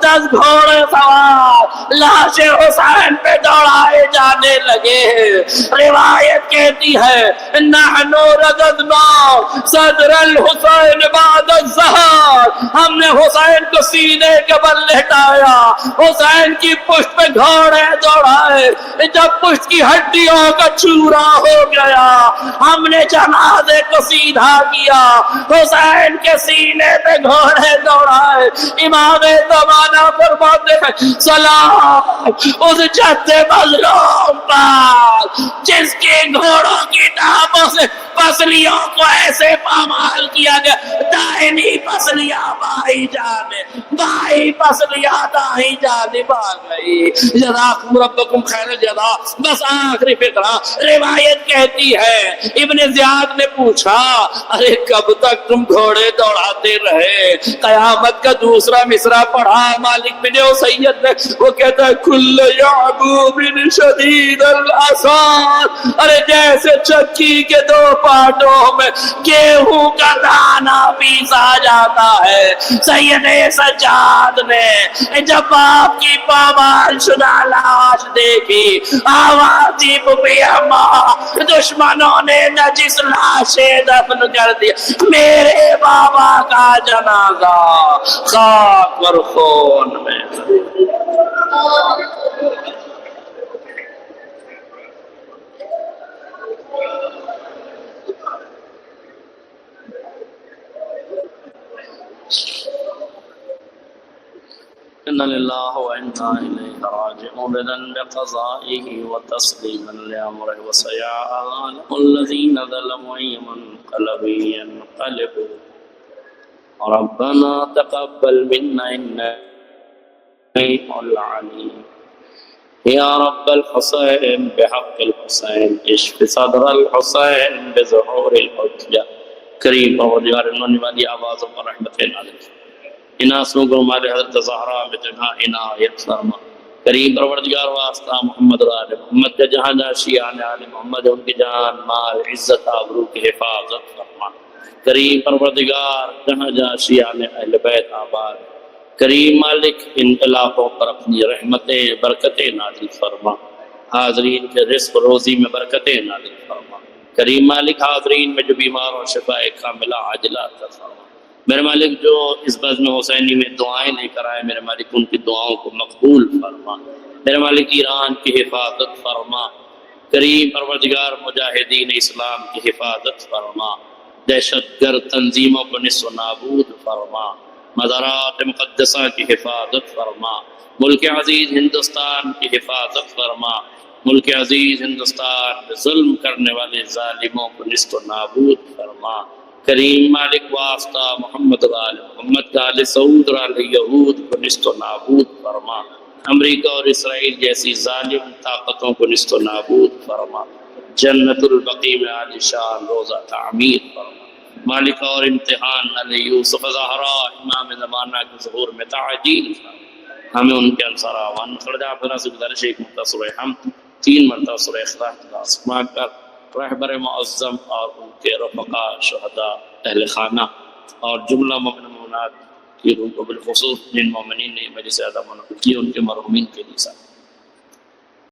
[SPEAKER 1] 10 گھوڑے سوار لاش حسین پہ دوڑائے جانے لگے۔ روایت کہتی ہے نحن رددنا صدر الحسین بعد الظہر، ہم نے حسین کو سینے کے بل لٹایا، حسین کی پشت پہ گھوڑے دوڑائے، جب پشت کی ہڈیوں کا چورا ہو گیا ہم نے جنازے کو سیدھا کیا، حسین کے سینے پہ گھوڑے دوڑائے۔ امام زمانہ فرماتے ہیں سلام اس جد مظلوم پر جس کے گھوڑوں کی ٹانگوں سے پسلیوں کو ایسے پامال کیا گیا، دائنی پسلیاں بائیں جانب، بائیں پسلیاں دائیں جانب آ گئی۔ جزاکم ربکم خیر الجزا۔ بس آخری فقرہ، روایت کہتی ہے ابن زیاد نے پوچھا ارے کب تک تم گھوڑے دوڑاتے رہے؟ قیامت کا دوسرا مصرع پڑھا مالک بن سید نے، وہ کہتا ہے کل یعبو بن شدید الاساد، ارے جیسے چکی کے دو پارٹوں میں گیہوں کا دانہ پیسا جاتا ہے۔ سید سجاد نے جب باپ کی پامال شدہ لاش دیکھی، آواز دی پپی اماں، دشمنوں نے نجس لاشیں دفن کر دیا، میرے بابا کا جنازہ خاک اور خون میں۔ إنا لله وإنا إليه راجعون رضا بقضائه وتسليما لأمره وسيعلم الذين ظلموا أي منقلب ينقلبون ربنا تقبل منا إنك العليم يا رب الحسين بحق الحسين اشف صدر الحسين بظهور الحجة کریم پروردگار انہوں نے والی آواز پر رحمت نازل ان آنسوں کو ہمارے حضرت زہرا میں جگہ عنایت فرما۔ کریم پروردگار واسطہ محمد و آل محمد کا جہاں جہاں شیعان آل محمد ان کی جان مال عزت آبرو کی حفاظت فرما۔ کریم پروردگار جہاں جہاں شیعان اہل بیت آباد، کریم مالک ان علاقوں پر اپنی رحمتیں برکتیں نازل فرما۔ حاضرین کے رزق روزی میں برکتیں نازل فرما۔ کریم مالک حاضرین میں جو بیمار اور شفاء کاملہ عاجلہ عطا فرما۔ میرے مالک جو اس بزم حسینی میں دعائیں لے کر آئے، میرے مالک ان کی دعاؤں کو مقبول فرما۔ میرے مالک ایران کی حفاظت فرما۔ کریم پروردگار مجاہدین اسلام کی حفاظت فرما۔ دہشت گرد تنظیموں کو نصف و نابود فرما۔ مزارات مقدسہ کی حفاظت فرما۔ ملک عزیز ہندوستان کی حفاظت فرما۔ ملک عزیز ہندوستان میں ظلم کرنے والے ظالموں کو نصف و نابود فرما۔ کریم مالک واسطہ محمد و آل محمد کا آل سعود اور آل یہود کو نصف و نابود فرما۔ امریکہ اور اسرائیل جیسی ظالم طاقتوں کو نصف و نابود فرما۔ جنت البقیع میں عالی شان روزہ تعمیر فرما۔ مالک اور امتحان علی یوسف زہرا امام زمانہ کے ظہور میں تعجیل فرما۔ ہمیں ان کے انصار آوان خرجہ اپنا سے گزارش ایک مرتبہ سورہ حمد 3 مرتبہ سورہ اخلاص سما کر رہبر معظم اور ان کے رفقاء شہداء اہل خانہ اور جملہ مومن مومنات کی روح کو بالخصوص جن مومنین نے مجلس اعلیٰ منعقد کی ان کے مرحومین کے لیے